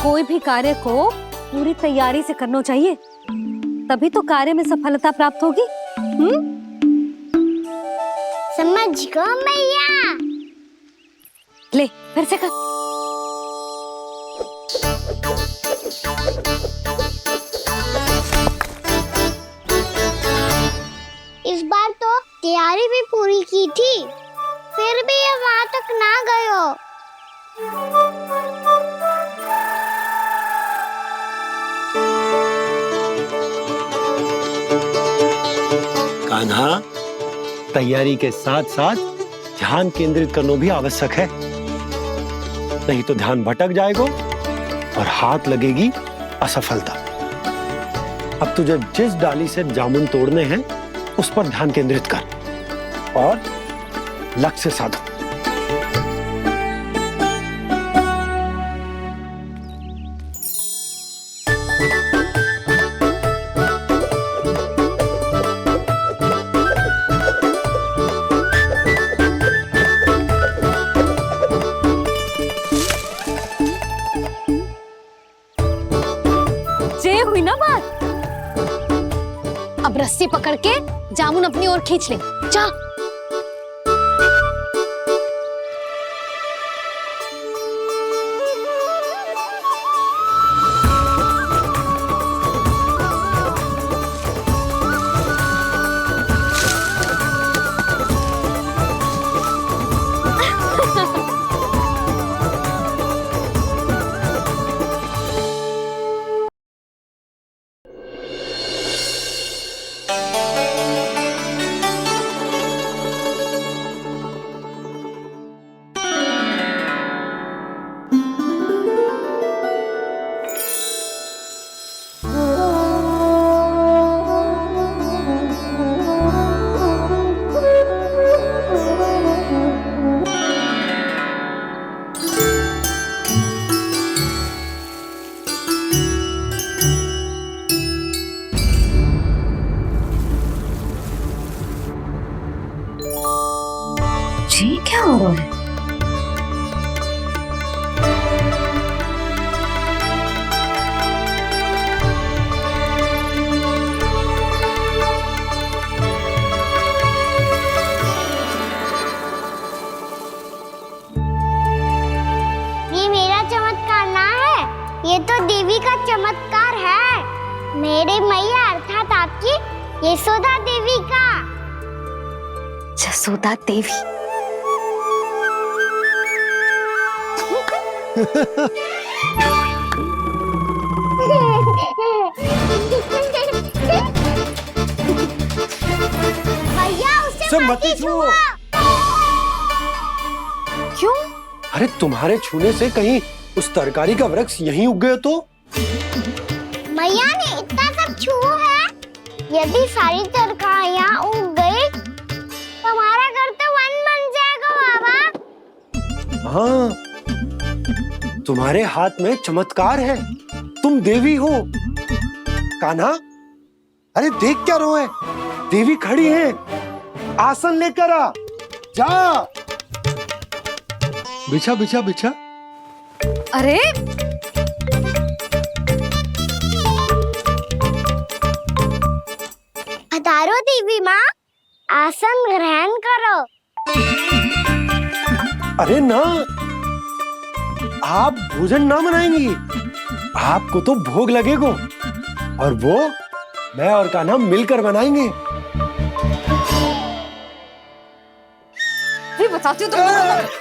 कोई भी कार्य को पूरी तैयारी से करना चाहिए, तभी तो कार्य में सफलता प्राप्त होगी। समझ गो मैया। ले, फिर से कर। इस बार तो तैयारी भी पूरी की थी, फिर भी ये वहां तक ना गयो। कान्हा, तैयारी के साथ साथ ध्यान केंद्रित करना भी आवश्यक है, नहीं तो ध्यान भटक जाएगा और हाथ लगेगी असफलता। अब तुझे जिस डाली से जामुन तोड़ने हैं उस पर ध्यान केंद्रित कर और लक्ष्य साधो। हुई ना बात। अब रस्सी पकड़ के जामुन अपनी ओर खींच ले। जा। क्या हो रहा है? ये मेरा चमत्कार ना है, ये तो देवी का चमत्कार है। मेरे मैया अर्थात आपकी यशोदा देवी का। जसोदा देवी। भैया उसे सब मत मत ही छुओ। छुओ। क्यों? अरे तुम्हारे छूने से कहीं उस तरकारी का वृक्ष यहीं उग गए तो? मैया ने इतना सब छुआ है, यदि सारी तरकारियां उग गई तो हमारा घर तो वन बन जाएगा बाबा। हाँ, तुम्हारे हाथ में चमत्कार है, तुम देवी हो। कान्हा, अरे देख क्या रोए, देवी खड़ी है, आसन लेकर आ, जा। बिछा बिछा बिछा। अरे पधारो देवी माँ, आसन ग्रहण करो। अरे ना, आप भोजन ना बनाएंगी, आपको तो भोग लगेगा और वो मैं और कान्हा मिलकर बनाएंगे। भी बताती हूँ तुमको।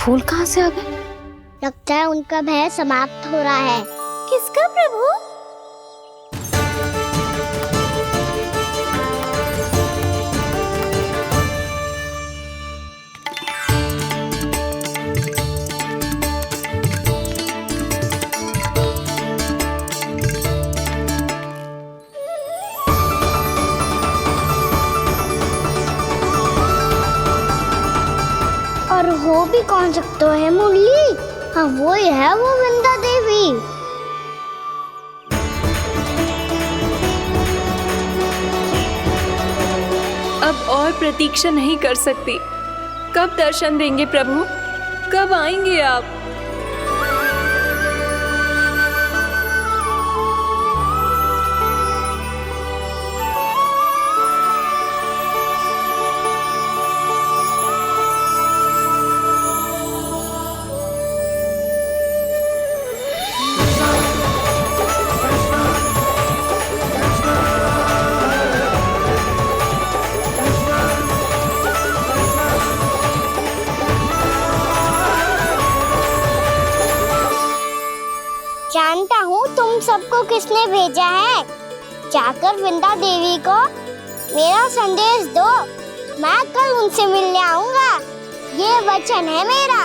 फूल कहाँ से आ गए? लगता है उनका भय समाप्त हो रहा है। किसका प्रभु? और हो भी कौन सकता है मुरली? हाँ वो ही है, वो वृंदा देवी। अब और प्रतीक्षा नहीं कर सकती। कब दर्शन देंगे प्रभु? कब आएंगे आप? जानता हूँ तुम सबको किसने भेजा है। जाकर वृंदा देवी को मेरा संदेश दो, मैं कल उनसे मिलने आऊंगा, ये वचन है मेरा।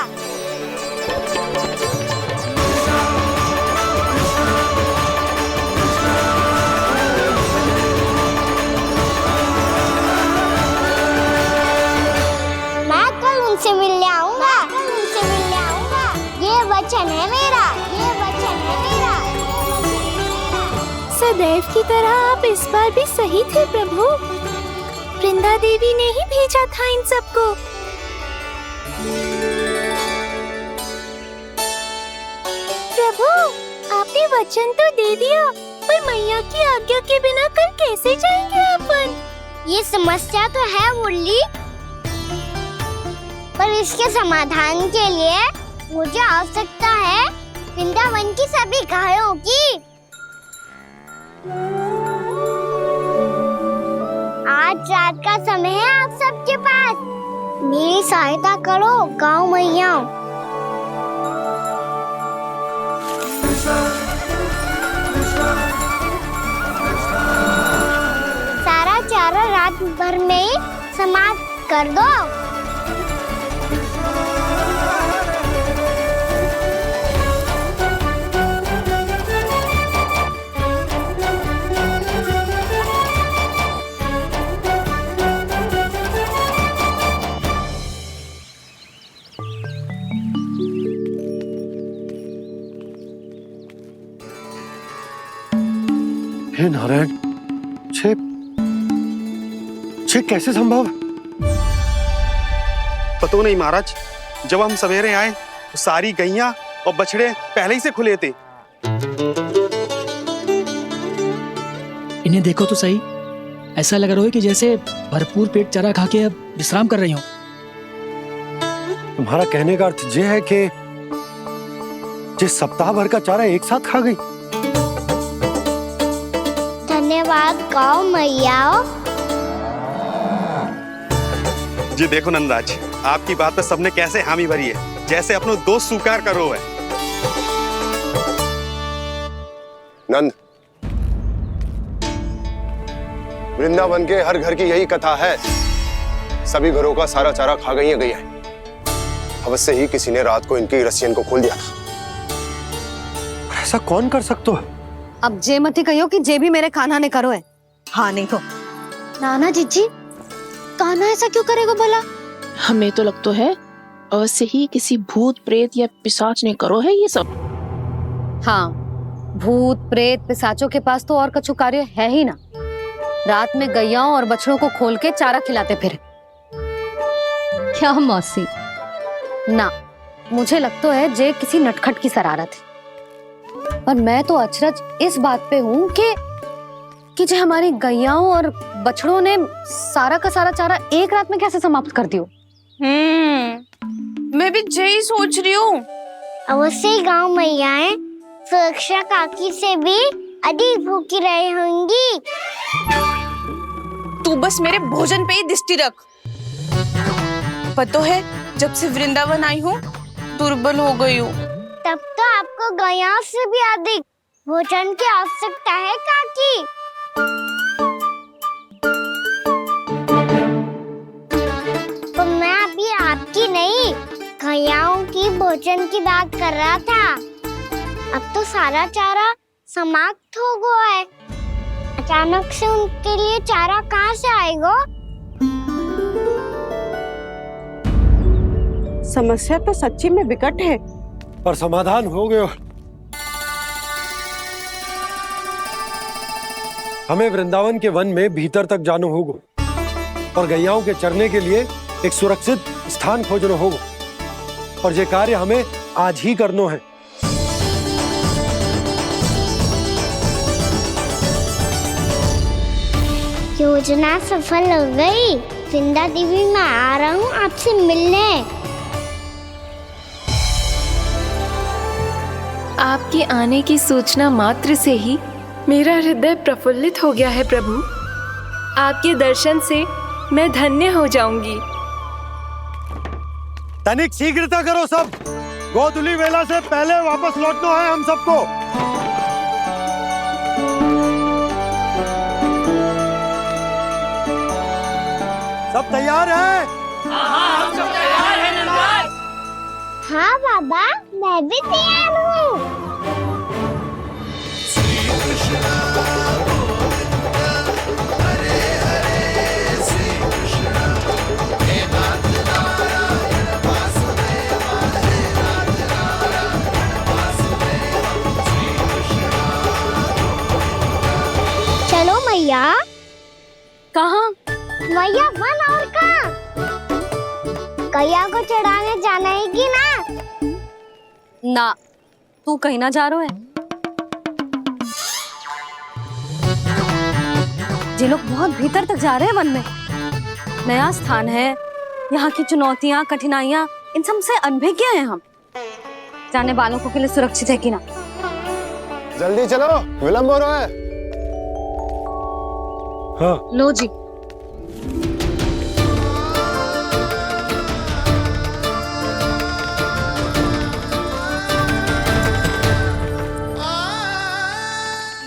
मैं कल उनसे मिलने आऊंगा, ये वचन है मेरा, ये वचन है मेरा। सदैव की तरह आप इस बार भी सही थे प्रभु। वृंदा देवी ने ही भेजा था इन सबको। प्रभु, आपने वचन तो दे दिया, पर मैया की आज्ञा के बिना कल कैसे जाएंगे अपन? ये समस्या तो है मुरली, पर इसके समाधान के लिए मुझे आवश्यकता है वृंदावन की सभी गायों की। आज रात का समय है आप सबके पास, मेरी सहायता करो गाँव मैया। सारा चारा रात भर में ही समाप्त कर दो। हे नारायण, छे कैसे संभव? पतो नहीं महाराज, जब हम सवेरे आए तो सारी गैया और बछड़े पहले ही से खुले थे। इन्हें देखो तो सही, ऐसा लग रहा है कि जैसे भरपूर पेट चारा खा के अब विश्राम कर रही हो। तुम्हारा कहने का अर्थ ये है कि जिस सप्ताह भर का चारा एक साथ खा गई। धन्यवाद गौ मैया। जी देखो नंदराज, आपकी बात पर सबने कैसे हामी भरी है, जैसे अपनो दोस्त स्वीकार करो है। नंद, वृंदावन के हर घर की यही कथा है। सभी घरों का सारा चारा खा गई है गैया। अवश्य ही किसी ने रात को इनकी रस्सियन को खोल दिया था। ऐसा कौन कर सकता है? अब जे मती कहियो कि जे भी मेरे कान्हा ने करो है। हाँ नहीं तो नाना जीजी, कान्हा ऐसा क्यों करेगा भला? हमें तो लगता है अवश्य ही किसी भूत प्रेत या पिशाच ने करो है ये सब। हाँ, भूत प्रेत पिशाचों के पास तो और कछु कार्य है ही ना। रात में गैयाओं और बछड़ों को खोल के चारा खिलाते फिर। क्या मौसी? ना, मुझे लगता है जे किसी नटखट की शरारत है। पर मैं तो अचरज इस बात पे हूँ कि जो हमारी गैयाओं और बछड़ों ने सारा का सारा चारा एक रात में कैसे समाप्त कर दियो। मैं भी यही सोच रही हूँ। अवश्य गांव मैयाएं सुरक्षा काकी से भी अधिक भूखी रही होंगी। तू बस मेरे भोजन पे ही दृष्टि रख। पता है, जब से वृंदावन आई हूँ दुर्बल हो गई हूँ। तब तो आपको गैयाओं से भी अधिक भोजन की आवश्यकता है काकी। तो मैं अभी आपकी नहीं, गैयाओं की भोजन की बात कर रहा था। अब तो सारा चारा समाप्त हो गया है। अचानक से उनके लिए चारा कहाँ से आएगा? समस्या तो सच्ची में विकट है, पर समाधान हो गयो। हमें वृंदावन के वन में भीतर तक जाना होगा और गैयाओं के चरने के लिए एक सुरक्षित स्थान खोजना होगा, और ये कार्य हमें आज ही करना है। योजना सफल हो गई। वृंदा देवी, मैं आ रहा हूँ आपसे मिलने। आपके आने की सूचना मात्र से ही मेरा हृदय प्रफुल्लित हो गया है प्रभु। आपके दर्शन से मैं धन्य हो जाऊंगी। तनिक शीघ्रता करो सब, गोधुली वेला से पहले वापस लौटना है हम सबको। सब तैयार है? हाँ, हम सब तैयार हैं नंदराज। हाँ बाबा, मैं भी तैयार हूँ। चलो मैया। कहाँ? मैया वन और कहाँ? गैया को चढ़ाने जाना है कि ना? ना, तू कहीं ना जा रहा है। ये लोग बहुत भीतर तक जा रहे हैं वन में। नया स्थान है, यहाँ की चुनौतियाँ कठिनाइयाँ इन सब से अनभिज्ञ हैं हम। जाने वालों के लिए सुरक्षित है कि ना? जल्दी चलो, विलंब हो रहा है। हाँ। लो जी।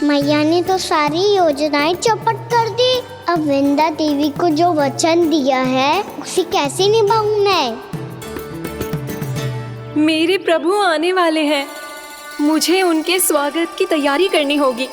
मैया ने तो सारी योजनाएं चौपट कर दी। अब वृंदा देवी को जो वचन दिया है उसे कैसे निभाऊं मैं? मेरे प्रभु आने वाले हैं, मुझे उनके स्वागत की तैयारी करनी होगी।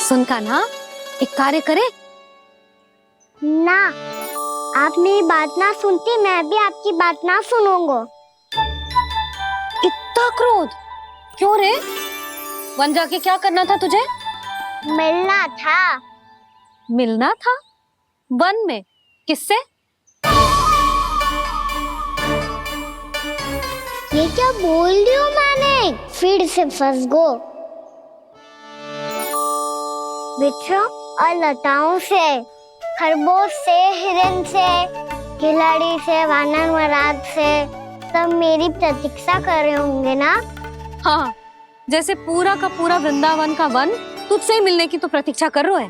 सुन कान्हा, एक कार्य करे ना, आप मेरी बात ना सुनती, मैं भी आपकी बात ना सुनूंगा। इतना क्रोध क्यों रे? वन जाके क्या करना था तुझे? मिलना था। मिलना था? वन में? किससे? ये क्या बोल रही हूँ मैंने? फिर से फंस गो। वृक्षों और लताओं से, खरगोश से, हिरन से, खिलाड़ी से, वानर महाराज से, सब मेरी प्रतीक्षा कर रहे होंगे ना? हाँ, जैसे पूरा का पूरा वृंदावन का वन तुझसे ही मिलने की तो प्रतीक्षा कर रहा है।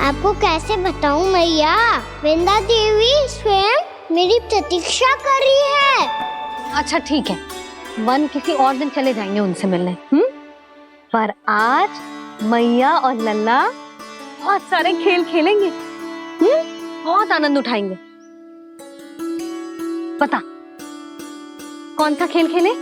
आपको कैसे बताऊं मैया, वृंदा देवी स्वयं मेरी प्रतीक्षा कर रही है। अच्छा ठीक है, वन किसी और दिन चले जाएंगे उनसे मिलने। पर आज मैया और लल्ला बहुत सारे खेल खेलेंगे। बहुत आनंद उठाएंगे। पता कौन सा खेल खेले?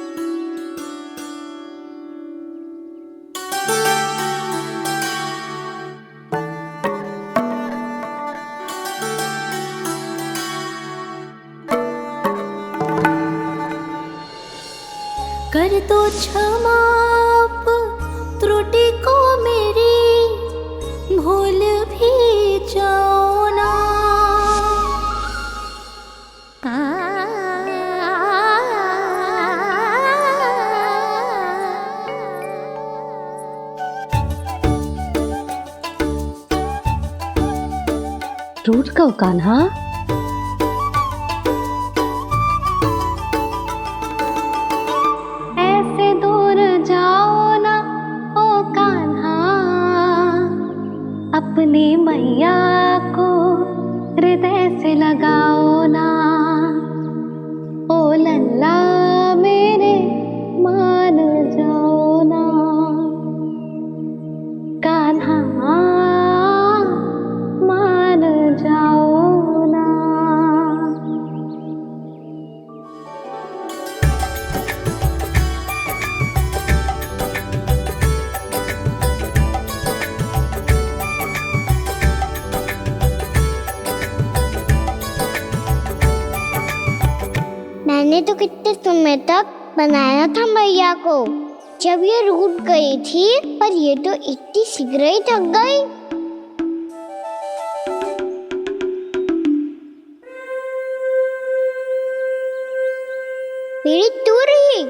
कर दो क्षमा त्रुटि को मेरी, भूल भी जाओ ना। रूठ को कान्हा, ऐसे दूर जाओ ना ओ कान्हा, अपनी मैया को हृदय से लगाओ ना। ओ लल्ला मेरे मान जाओ ना, कान्हा मान जाओ ना। मैंने तो कितने समय तक बनाया था मैया को, जब ये रूठ गई थी, पर ये तो इतनी शीघ्र ही थक गई। मेरी दूर ही।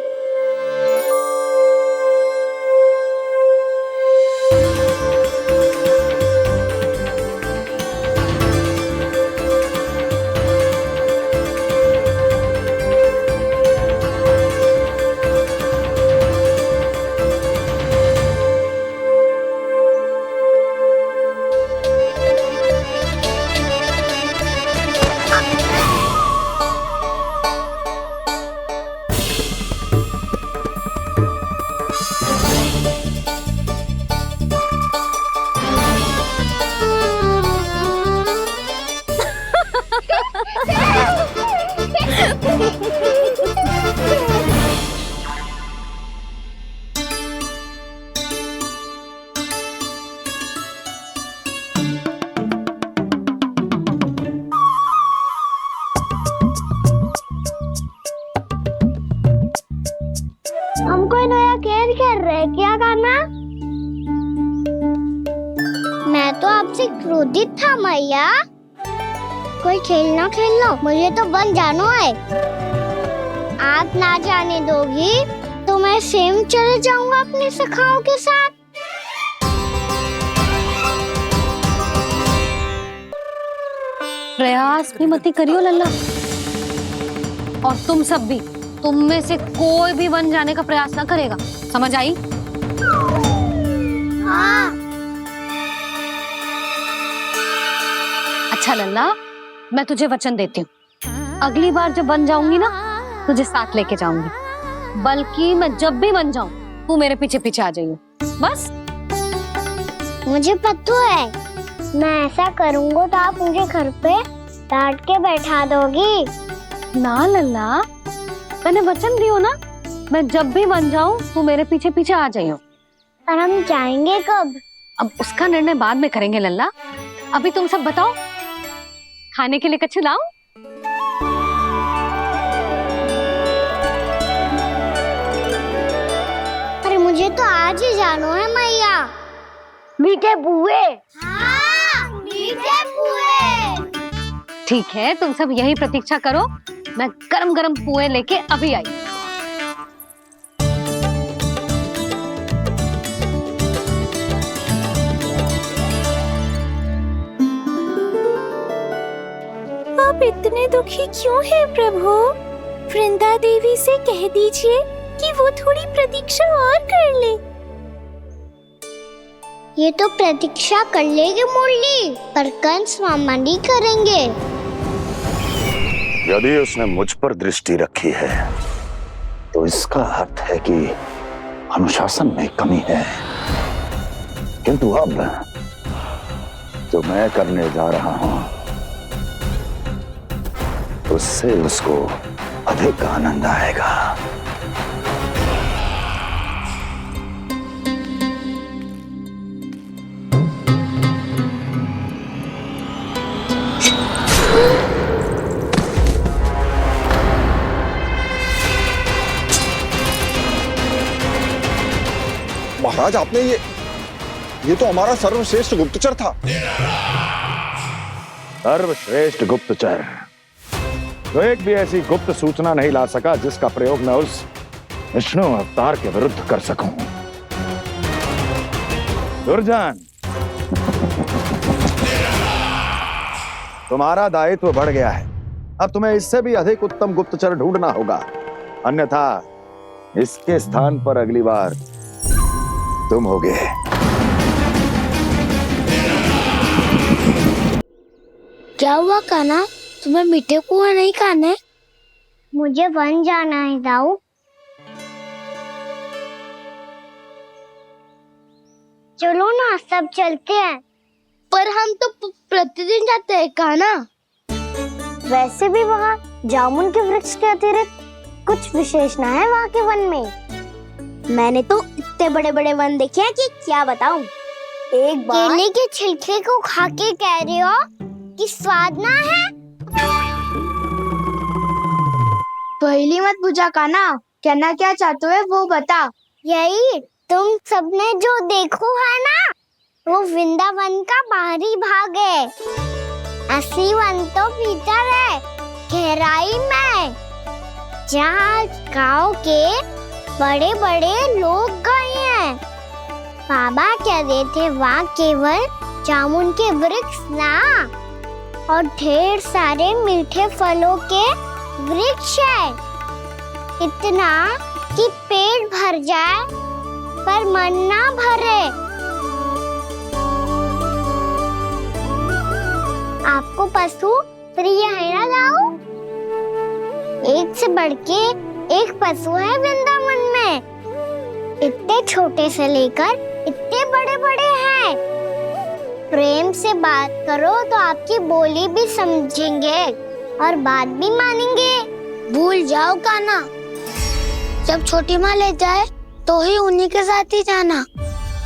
हम कोई नया खेल खेल रहे हैं क्या करना? मैं तो आपसे क्रोधित था मैया। कोई खेलना खेल लो, मुझे तो वन जाना है। आप ना जाने दोगी तो मैं स्वयं चले जाऊंगा अपने सखाओं के साथ। प्रयास भी मत करियो लल्ला, और तुम सब भी, तुम में से कोई भी वन जाने का प्रयास ना करेगा, समझ आई? हाँ। अच्छा लल्ला, मैं तुझे वचन देती हूँ, अगली बार जब वन जाऊंगी ना, तुझे साथ लेके जाऊंगी। बल्कि मैं जब भी वन जाऊं, तू मेरे पीछे पीछे आ जाइयो, बस। मुझे पता है, मैं ऐसा करूंगा तो आप मुझे घर पे डांट के बैठा दोगी। ना लल्ला, मैंने वचन दियो ना, मैं जब भी वन जाऊं तू मेरे पीछे पीछे आ जाइयो। पर हम जाएंगे कब? अब उसका निर्णय बाद में करेंगे लल्ला। अभी तुम सब बताओ, खाने के लिए कछु लाऊं? अरे मुझे तो आज ही जाना है मैया। मीठे बुए। हाँ, मीठे बुए। ठीक है, तुम सब यही प्रतीक्षा करो, मैं गरम गरम पुए लेके अभी आई। आप इतने दुखी क्यों हैं प्रभु? वृंदा देवी से कह दीजिए कि वो थोड़ी प्रतीक्षा और कर ले। ये तो प्रतीक्षा कर लेगी मुरली, पर कंस मामा नहीं करेंगे। यदि उसने मुझ पर दृष्टि रखी है तो इसका अर्थ है कि अनुशासन में कमी है। किंतु अब जो मैं करने जा रहा हूं उससे उसको अधिक आनंद आएगा। महाराज, आपने ये तो हमारा सर्वश्रेष्ठ गुप्तचर था। सर्वश्रेष्ठ गुप्तचर तो एक भी ऐसी गुप्त सूचना नहीं ला सका जिसका प्रयोग मैं उस विष्णु अवतार के विरुद्ध कर सकूं। दुर्जन, तुम्हारा दायित्व बढ़ गया है। अब तुम्हें इससे भी अधिक उत्तम गुप्तचर ढूंढना होगा, अन्यथा इसके स्थान पर अगली बार तुम होगे। क्या हुआ कान्हा, तुम्हें मीठे पुआ नहीं खाने? मुझे वन जाना है दाऊ। चलो ना, सब चलते हैं। पर हम तो प्रतिदिन जाते हैं कान्हा। वैसे भी वहाँ जामुन के वृक्ष के अतिरिक्त कुछ विशेष ना है वहाँ के वन में। मैंने तो इतने बड़े बड़े वन देखे हैं कि क्या बताऊं। एक बार केले के छिलके को खा के कह रहे हो कि स्वाद ना है? पहली मत पूछा कान्हा, कहना क्या चाहते हो वो बता। यही तुम सबने जो देखो है ना, वो वृंदावन का बाहरी भाग है। असली वन तो भीतर है, गहराई में, जहाँ गांव के बड़े बड़े लोग गए हैं। बाबा कह रहे थे वहाँ केवल जामुन के वृक्ष ना, और ढेर सारे मीठे फलों के वृक्ष है। इतना कि पेट भर जाए पर मन ना भरे। आपको पशु प्रिय है ना दाऊ? एक से बढ़ के एक पशु है वृंदावन में। इतने छोटे से लेकर इतने बड़े बड़े हैं। प्रेम से बात करो तो आपकी बोली भी समझेंगे और बात भी मानेंगे। भूल जाओ कान्हा, जब छोटी माँ ले जाए तो ही उन्हीं के साथ ही जाना।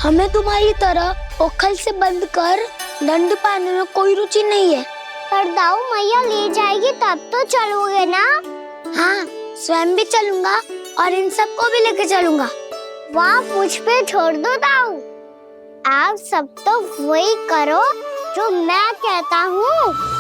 हमें तुम्हारी तरह ओखल से बंद कर दंड पाने में कोई रुचि नहीं है। पर दाऊ मैया ले जाएगी तब तो चलोगे ना? हाँ, स्वयं भी चलूंगा और इन सबको भी लेके चलूंगा। वाह, मुझ पे छोड़ दो दाऊ। आप सब तो वही करो जो मैं कहता हूँ।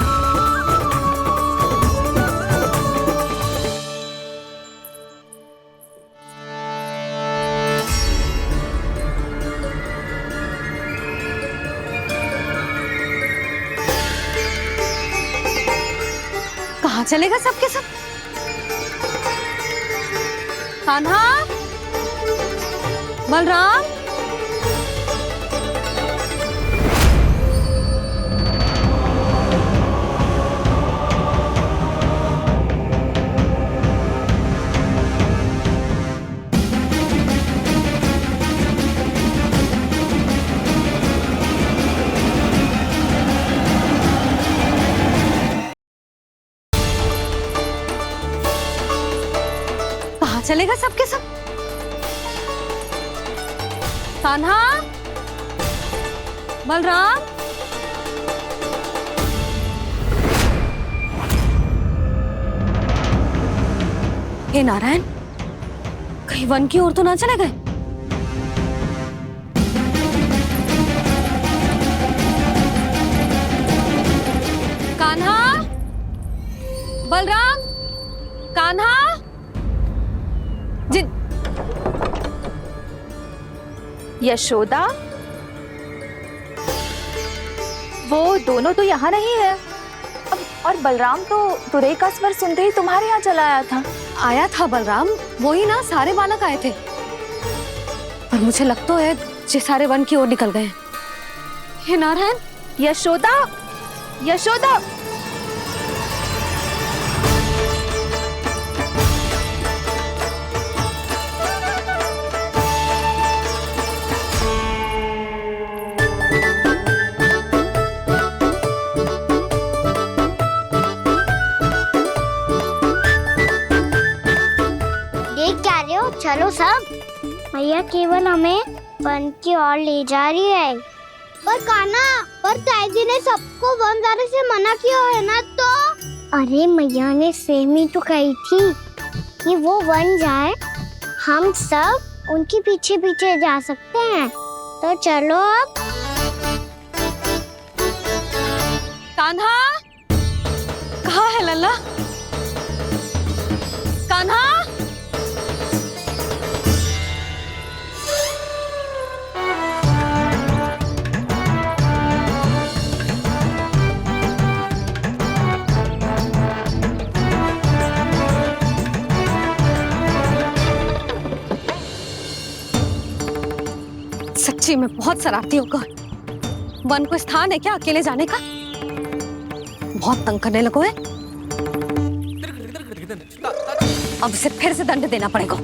कहाँ चलेगा सबके सब? कान्हा, बलराम, कहाँ चलेगा सबके सब? कान्हा, बलराम, हे नारायण, कहीं वन की ओर तो ना चले गए? कान्हा, बलराम, कान्हा, जिन यशोदा, वो दोनों तो यहाँ नहीं है। अब और बलराम तो तुरई का स्वर सुनते ही तुम्हारे यहाँ चला आया था। आया था बलराम, वही ना सारे बालक आए थे, पर मुझे लगता है ये सारे वन की ओर निकल गए। हे नारायण, यशोदा, यशोदा, चलो सब, मैया केवल हमें वन की ओर ले जा रही है। पर कान्हा, पर ताईजी ने सबको वन जाने से मना किया है ना तो? अरे मैया ने सेम ही तो कही थी कि वो वन जाए, हम सब उनके पीछे पीछे जा सकते हैं। तो चलो अब। कान्हा, कहाँ है लल्ला? कान्हा, सच्ची में बहुत शरारती होगा। वन को स्थान है क्या अकेले जाने का? बहुत तंग करने लगो है। अब इसे फिर से दंड देना पड़ेगा।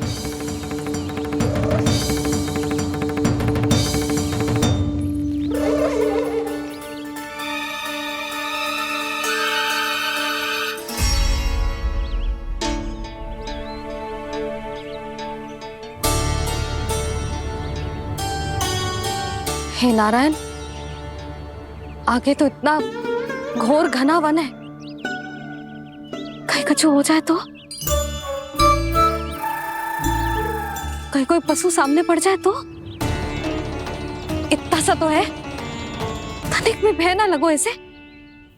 हे नारायण, आगे तो इतना घोर घना वन है, कहीं कुछ हो जाए तो? कहीं कोई पशु सामने पड़ जाए तो? इतना सा तो है, तनिक में भय ना लगो ऐसे।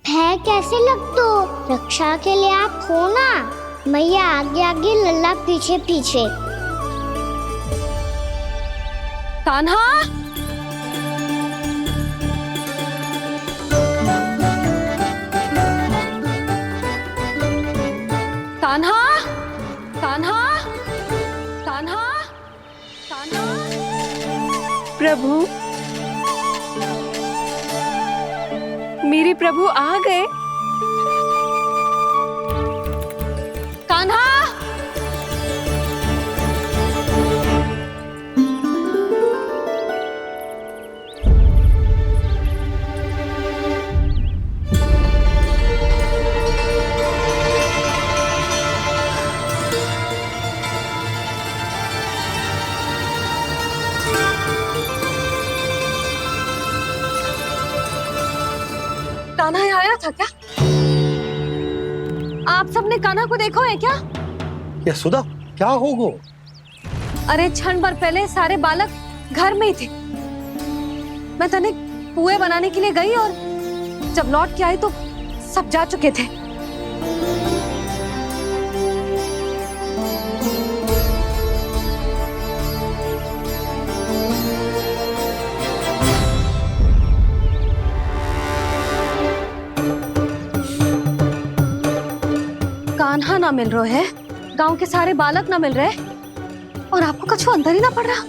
भय कैसे लग तो? रक्षा के लिए आप हो ना। मैया आगे आगे, लल्ला पीछे पीछे। कान्हा, कान्हा, कान्हा, कान्हा, कान्हा। प्रभु, मेरे प्रभु आ गए। कान्हा, कान्हा आया था क्या? आप सबने कान्हा को देखो है क्या? यशोदा, क्या होगा? अरे क्षण भर पहले सारे बालक घर में ही थे। मैं तनिक पुए बनाने के लिए गई और जब लौट के आई तो सब जा चुके थे। कान्हा ना मिल रहा है, गांव के सारे बालक ना मिल रहे, और आपको कछु अंदर ही ना पड़ रहा।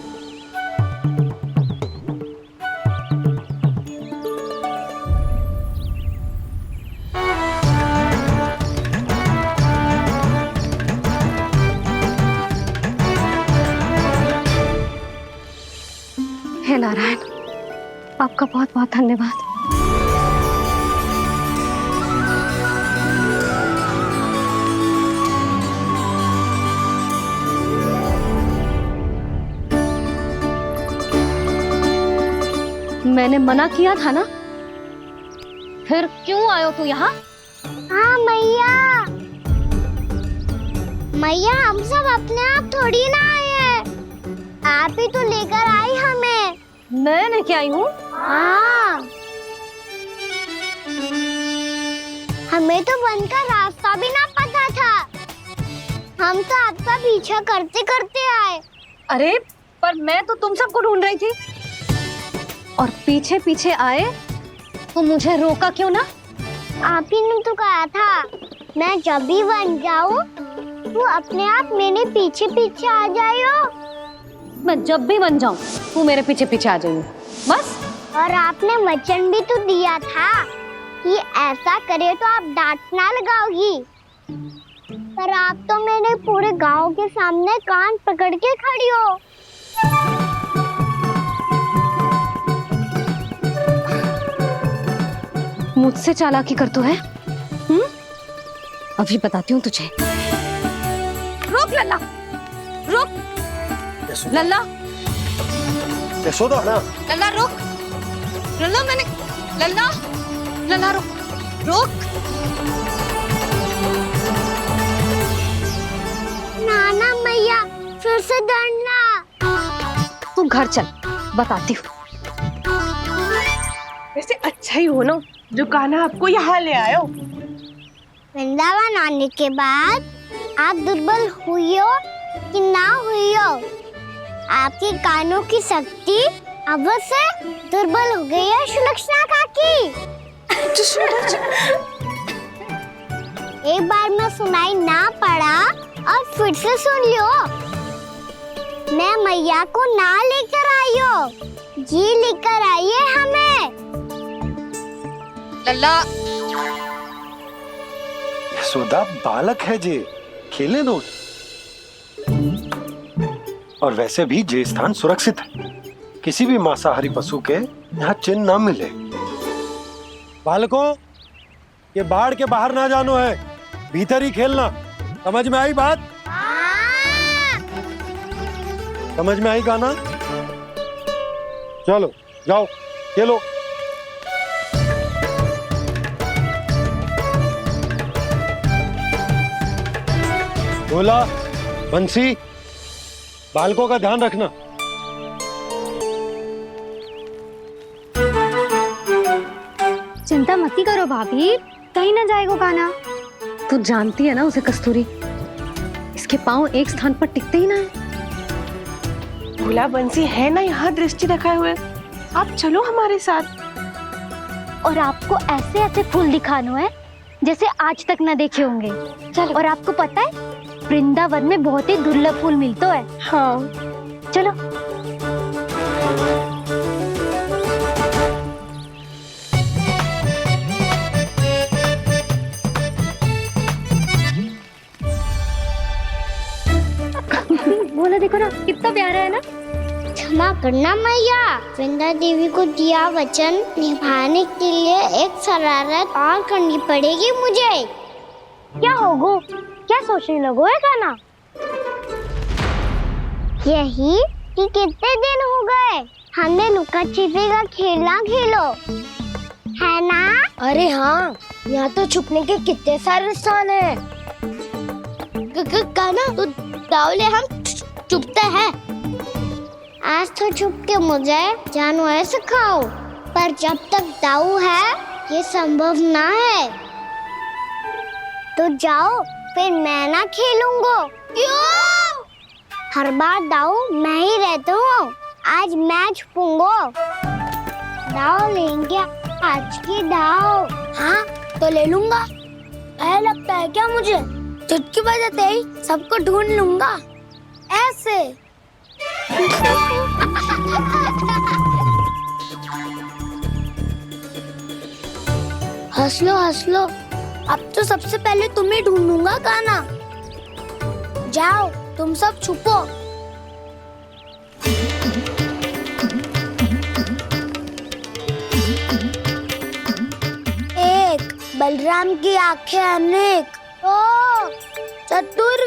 हे नारायण, आपका बहुत बहुत धन्यवाद। मैंने मना किया था ना, फिर क्यों आयो तू यहाँ? हाँ मैया, मैया हम सब अपने आप थोड़ी ना आए हैं, आप ही तो लेकर आई हमें। मैं लेके आई हूँ? हाँ, हमें तो वन का रास्ता भी ना पता था, हम तो आपका पीछा करते करते आए। अरे पर मैं तो तुम सबको ढूंढ रही थी, और पीछे पीछे आए तो मुझे रोका क्यों ना? आप ही ने तो कहा था मैं जब भी बन जाऊं तू अपने आप मेरे पीछे पीछे आ जाइयो। मैं जब भी बन जाऊं तू मेरे पीछे पीछे आ जाइयो, बस। और आपने वचन भी तो दिया था कि ऐसा करे तो आप डांट ना लगाओगी, पर आप तो मेरे पूरे गांव के सामने कान पकड़ के खड़ी हो। मुझसे चालाकी कर तो है? अभी बताती हूँ तुझे। रोक लल्ला, रोक लल्ला, यशोदा ना। लल्ला रोक, लल्ला मैंने, लल्ला, लल्ला रोक, रोक। नाना मैया फिर से डरना। तू घर चल, बताती हूँ। वैसे अच्छा ही हो ना जो कान्हा आपको यहाँ ले आयो। वृंदावन आने के बाद आप दुर्बल हुई हो कि ना हुई हो, आपके कानों की शक्ति अब से दुर्बल हो गई है सुलक्षणा काकी। एक बार में सुनाई ना पड़ा और फिर से सुन लियो। मैं मैया को ना लेकर आई हो, जी लेकर आई है हमें। लल्ला, यशोदा बालक है जे, खेलने दो। और वैसे भी जे स्थान सुरक्षित है, किसी भी मांसाहारी पशु के यहाँ चिन्ह ना मिले। बालकों, ये बाढ़ के बाहर ना जानो है, भीतर ही खेलना। समझ में आई बात? समझ में आई गाना? चलो जाओ खेलो। बोला बंसी, बालकों का ध्यान रखना। चिंता मत करो भाभी, कहीं ना जाएगा कान्हा। तू जानती है ना उसे कस्तूरी, इसके पांव एक स्थान पर टिकते ही ना है। भोला बंसी है ना यहाँ दृष्टि रखाए हुए, आप चलो हमारे साथ। और आपको ऐसे ऐसे फूल दिखानो है जैसे आज तक न देखे होंगे। चलो। और आपको पता है वृंदावन में बहुत ही दुर्लभ फूल मिलते हैं। हाँ चलो। बोला देखो ना कितना प्यारा है ना। क्षमा करना मैया, वृंदा देवी को दिया वचन निभाने के लिए एक शरारत और करनी पड़ेगी मुझे। क्या होगो? क्या सोचने लगो है कान्हा? यही कि कितने दिन हो गए हमने लुका छिपी का खेलना खेलो, है ना? अरे हाँ, यहाँ तो छुपने के कितने सारे स्थान है। कान्हा तो दावले हम छुपते हैं। आज तो छुप के मुझे जानवर सिखाओ, पर जब तक दाऊ है ये संभव ना है। तो जाओ, फिर मैं ना खेलूंगा। क्यों? हर बार दाऊ मैं ही रहता हूँ, आज मैं छुपूंगा। दाऊ लेंगे आज की दाऊ। हाँ तो ले लूंगा। ऐसा लगता है क्या मुझे? चुटकी बजाते ही सबको ढूंढ लूंगा ऐसे। हंस लो, अब तो सबसे पहले तुम्हें ढूंढूंगा कान्हा। जाओ तुम सब छुपो। एक, बलराम की आंखें अनेक। ओ, चतुर